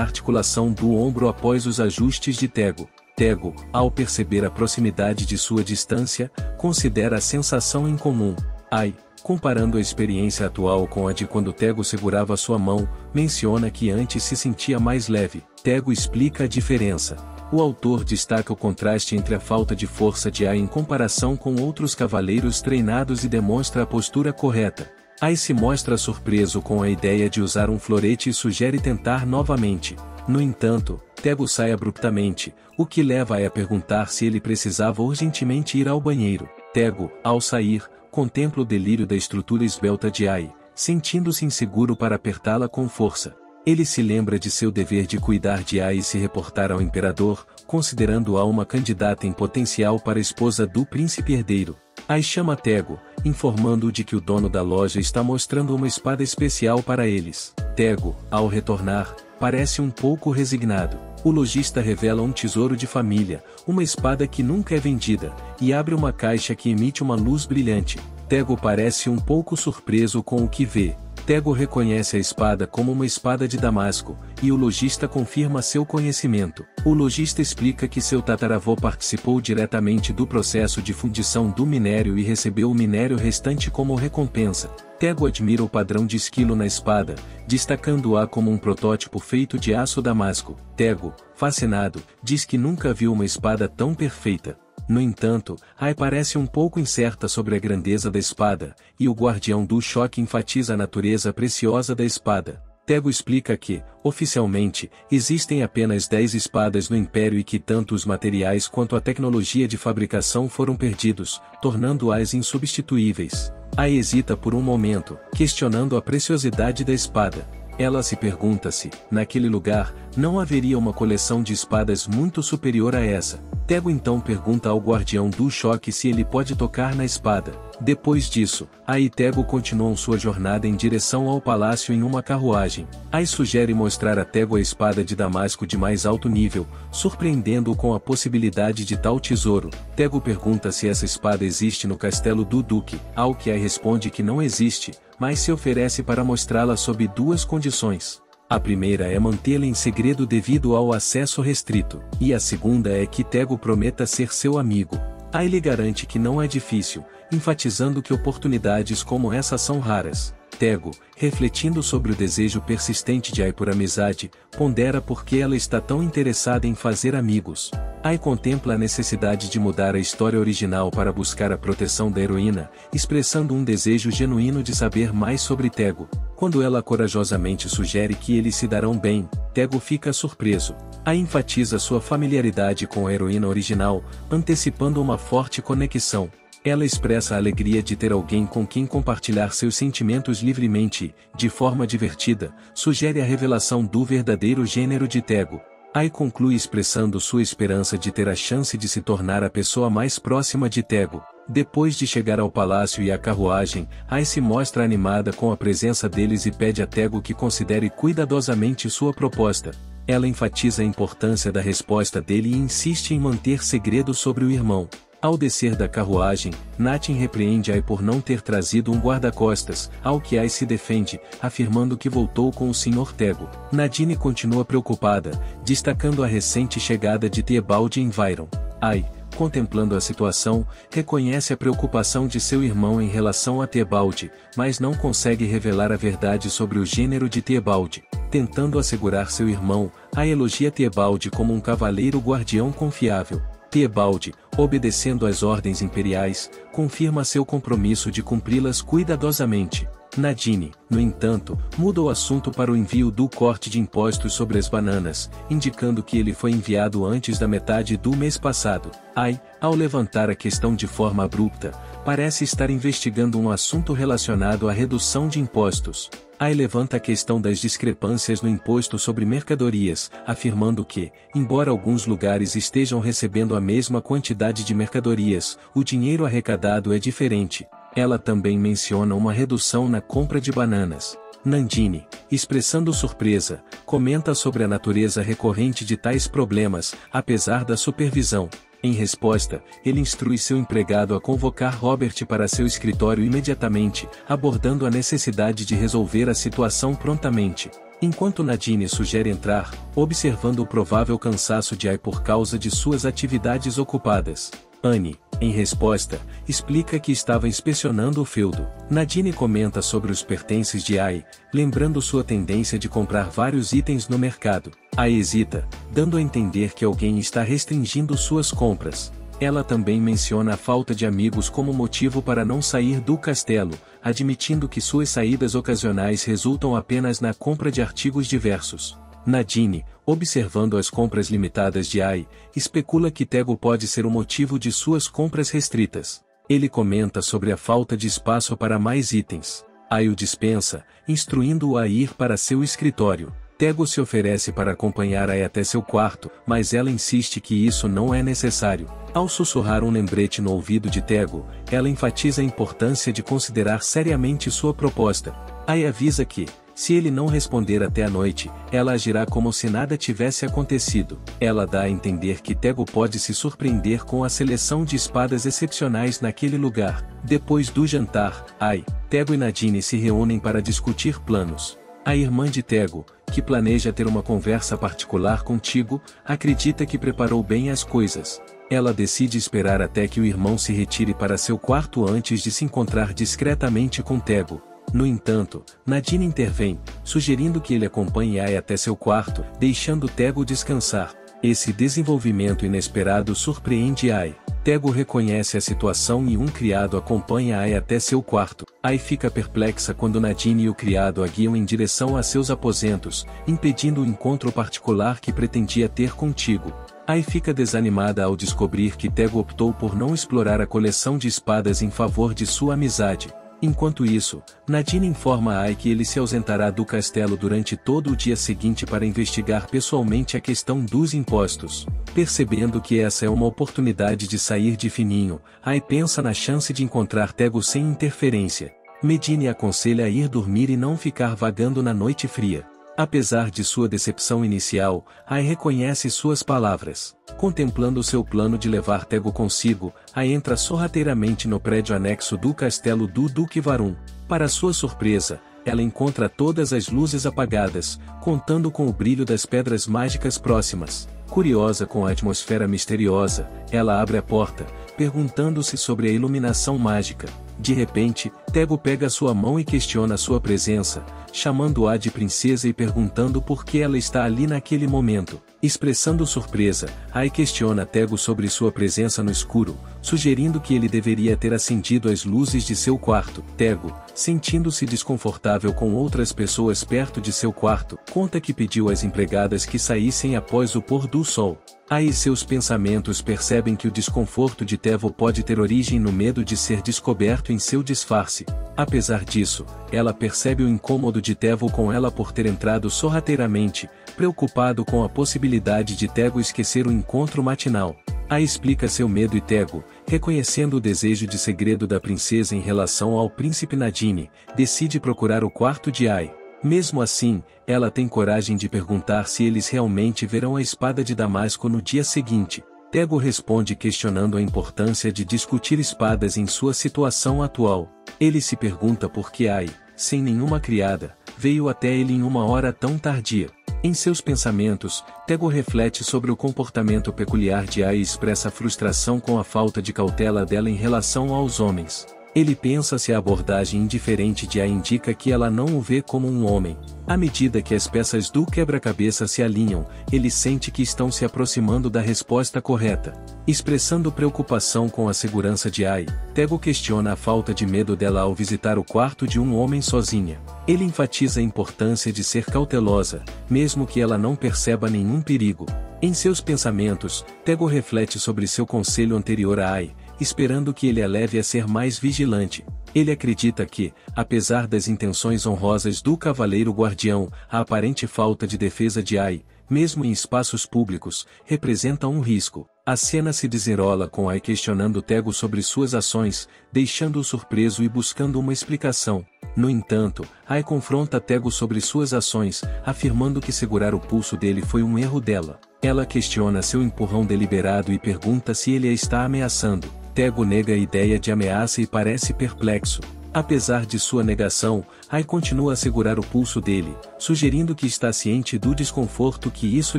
articulação do ombro após os ajustes de Tego. Tego, ao perceber a proximidade de sua distância, considera a sensação incomum. Ai, comparando a experiência atual com a de quando Tego segurava sua mão, menciona que antes se sentia mais leve. Tego explica a diferença. O autor destaca o contraste entre a falta de força de Ai em comparação com outros cavaleiros treinados e demonstra a postura correta. Ai se mostra surpreso com a ideia de usar um florete e sugere tentar novamente. No entanto, Tego sai abruptamente, o que leva Ai a perguntar se ele precisava urgentemente ir ao banheiro. Tego, ao sair, contempla o delírio da estrutura esbelta de Ai, sentindo-se inseguro para apertá-la com força. Ele se lembra de seu dever de cuidar de Ai e se reportar ao imperador, considerando-a uma candidata em potencial para esposa do príncipe herdeiro. Ai chama Tego, informando-o de que o dono da loja está mostrando uma espada especial para eles. Tego, ao retornar, parece um pouco resignado. O lojista revela um tesouro de família, uma espada que nunca é vendida, e abre uma caixa que emite uma luz brilhante. Tego parece um pouco surpreso com o que vê. Tego reconhece a espada como uma espada de Damasco, e o lojista confirma seu conhecimento. O lojista explica que seu tataravô participou diretamente do processo de fundição do minério e recebeu o minério restante como recompensa. Tego admira o padrão de esquilo na espada, destacando-a como um protótipo feito de aço damasco. Tego, fascinado, diz que nunca viu uma espada tão perfeita. No entanto, Ai parece um pouco incerta sobre a grandeza da espada, e o guardião do choque enfatiza a natureza preciosa da espada. Tego explica que, oficialmente, existem apenas 10 espadas no Império e que tanto os materiais quanto a tecnologia de fabricação foram perdidos, tornando-as insubstituíveis. Ai hesita por um momento, questionando a preciosidade da espada. Ela se pergunta se, naquele lugar, não haveria uma coleção de espadas muito superior a essa. Tego então pergunta ao guardião do choque se ele pode tocar na espada. Depois disso, Ai e Tego continuam sua jornada em direção ao palácio em uma carruagem. Ai sugere mostrar a Tego a espada de Damasco de mais alto nível, surpreendendo-o com a possibilidade de tal tesouro. Tego pergunta se essa espada existe no castelo do Duque, ao que Ai responde que não existe, mas se oferece para mostrá-la sob 2 condições. A primeira é mantê-la em segredo devido ao acesso restrito, e a segunda é que Tego prometa ser seu amigo. Ai lhe garante que não é difícil, enfatizando que oportunidades como essa são raras. Tego, refletindo sobre o desejo persistente de Ai por amizade, pondera por que ela está tão interessada em fazer amigos. Ai contempla a necessidade de mudar a história original para buscar a proteção da heroína, expressando um desejo genuíno de saber mais sobre Tego. Quando ela corajosamente sugere que eles se darão bem, Tego fica surpreso. Ai enfatiza sua familiaridade com a heroína original, antecipando uma forte conexão. Ela expressa a alegria de ter alguém com quem compartilhar seus sentimentos livremente, de forma divertida, sugere a revelação do verdadeiro gênero de Tego. Ai conclui expressando sua esperança de ter a chance de se tornar a pessoa mais próxima de Tego. Depois de chegar ao palácio e à carruagem, Ai se mostra animada com a presença deles e pede a Tego que considere cuidadosamente sua proposta. Ela enfatiza a importância da resposta dele e insiste em manter segredo sobre o irmão. Ao descer da carruagem, Natin repreende Ai por não ter trazido um guarda-costas, ao que Ai se defende, afirmando que voltou com o Sr. Tego. Nadine continua preocupada, destacando a recente chegada de Tebaldi em Vyron. Ai, contemplando a situação, reconhece a preocupação de seu irmão em relação a Tebaldi, mas não consegue revelar a verdade sobre o gênero de Tebaldi. Tentando assegurar seu irmão, Ai elogia Tebaldi como um cavaleiro guardião confiável. Tebaldi, obedecendo às ordens imperiais, confirma seu compromisso de cumpri-las cuidadosamente. Nadine, no entanto, muda o assunto para o envio do corte de impostos sobre as bananas, indicando que ele foi enviado antes da metade do mês passado. Ai, ao levantar a questão de forma abrupta, parece estar investigando um assunto relacionado à redução de impostos. Ai levanta a questão das discrepâncias no imposto sobre mercadorias, afirmando que, embora alguns lugares estejam recebendo a mesma quantidade de mercadorias, o dinheiro arrecadado é diferente. Ela também menciona uma redução na compra de bananas. Nandini, expressando surpresa, comenta sobre a natureza recorrente de tais problemas, apesar da supervisão. Em resposta, ele instrui seu empregado a convocar Robert para seu escritório imediatamente, abordando a necessidade de resolver a situação prontamente. Enquanto Nadine sugere entrar, observando o provável cansaço de Ai por causa de suas atividades ocupadas. Anne, em resposta, explica que estava inspecionando o feudo. Nadine comenta sobre os pertences de Ai, lembrando sua tendência de comprar vários itens no mercado. Ai hesita, dando a entender que alguém está restringindo suas compras. Ela também menciona a falta de amigos como motivo para não sair do castelo, admitindo que suas saídas ocasionais resultam apenas na compra de artigos diversos. Nadine, observando as compras limitadas de Ai, especula que Tego pode ser o motivo de suas compras restritas. Ele comenta sobre a falta de espaço para mais itens. Ai o dispensa, instruindo-o a ir para seu escritório. Tego se oferece para acompanhar Ai até seu quarto, mas ela insiste que isso não é necessário. Ao sussurrar um lembrete no ouvido de Tego, ela enfatiza a importância de considerar seriamente sua proposta. Ai avisa que, Se ele não responder até a noite, ela agirá como se nada tivesse acontecido. Ela dá a entender que Tego pode se surpreender com a seleção de espadas excepcionais naquele lugar. Depois do jantar, Ai, Tego e Nadine se reúnem para discutir planos. A irmã de Tego, que planeja ter uma conversa particular contigo, acredita que preparou bem as coisas. Ela decide esperar até que o irmão se retire para seu quarto antes de se encontrar discretamente com Tego. No entanto, Nadine intervém, sugerindo que ele acompanhe Ai até seu quarto, deixando Tego descansar. Esse desenvolvimento inesperado surpreende Ai. Tego reconhece a situação e um criado acompanha Ai até seu quarto. Ai fica perplexa quando Nadine e o criado a guiam em direção a seus aposentos, impedindo o encontro particular que pretendia ter contigo. Ai fica desanimada ao descobrir que Tego optou por não explorar a coleção de espadas em favor de sua amizade. Enquanto isso, Nadine informa a Ai que ele se ausentará do castelo durante todo o dia seguinte para investigar pessoalmente a questão dos impostos. Percebendo que essa é uma oportunidade de sair de fininho, Ai pensa na chance de encontrar Tego sem interferência. Medine aconselha a ir dormir e não ficar vagando na noite fria. Apesar de sua decepção inicial, Ai reconhece suas palavras. Contemplando seu plano de levar Tego consigo, Ai entra sorrateiramente no prédio anexo do castelo do Duque Varun. Para sua surpresa, ela encontra todas as luzes apagadas, contando com o brilho das pedras mágicas próximas. Curiosa com a atmosfera misteriosa, ela abre a porta, perguntando-se sobre a iluminação mágica. De repente, Tego pega sua mão e questiona sua presença, chamando-a de princesa e perguntando por que ela está ali naquele momento. Expressando surpresa, Ai questiona Tego sobre sua presença no escuro, sugerindo que ele deveria ter acendido as luzes de seu quarto. Tego, sentindo-se desconfortável com outras pessoas perto de seu quarto, conta que pediu às empregadas que saíssem após o pôr do sol. Ai e seus pensamentos percebem que o desconforto de Tego pode ter origem no medo de ser descoberto em seu disfarce. Apesar disso, ela percebe o incômodo de Tego com ela por ter entrado sorrateiramente, preocupado com a possibilidade de Tego esquecer o encontro matinal. Ai explica seu medo e Tego, reconhecendo o desejo de segredo da princesa em relação ao príncipe Nadine, decide procurar o quarto de Ai. Mesmo assim, ela tem coragem de perguntar se eles realmente verão a espada de Damasco no dia seguinte. Tego responde questionando a importância de discutir espadas em sua situação atual. Ele se pergunta por que Ai, sem nenhuma criada, veio até ele em uma hora tão tardia. Em seus pensamentos, Tego reflete sobre o comportamento peculiar de Ai e expressa frustração com a falta de cautela dela em relação aos homens. Ele pensa se a abordagem indiferente de Ai indica que ela não o vê como um homem. À medida que as peças do quebra-cabeça se alinham, ele sente que estão se aproximando da resposta correta. Expressando preocupação com a segurança de Ai, Tego questiona a falta de medo dela ao visitar o quarto de um homem sozinha. Ele enfatiza a importância de ser cautelosa, mesmo que ela não perceba nenhum perigo. Em seus pensamentos, Tego reflete sobre seu conselho anterior a Ai, esperando que ele a leve a ser mais vigilante. Ele acredita que, apesar das intenções honrosas do Cavaleiro Guardião, a aparente falta de defesa de Ai, mesmo em espaços públicos, representa um risco. A cena se desenrola com Ai questionando Tego sobre suas ações, deixando-o surpreso e buscando uma explicação. No entanto, Ai confronta Tego sobre suas ações, afirmando que segurar o pulso dele foi um erro dela. Ela questiona seu empurrão deliberado e pergunta se ele a está ameaçando. Tego nega a ideia de ameaça e parece perplexo. Apesar de sua negação, Ai continua a segurar o pulso dele, sugerindo que está ciente do desconforto que isso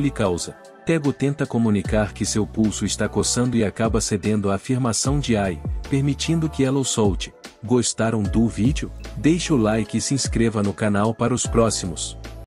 lhe causa. Tego tenta comunicar que seu pulso está coçando e acaba cedendo à afirmação de Ai, permitindo que ela o solte. Gostaram do vídeo? Deixe o like e se inscreva no canal para os próximos.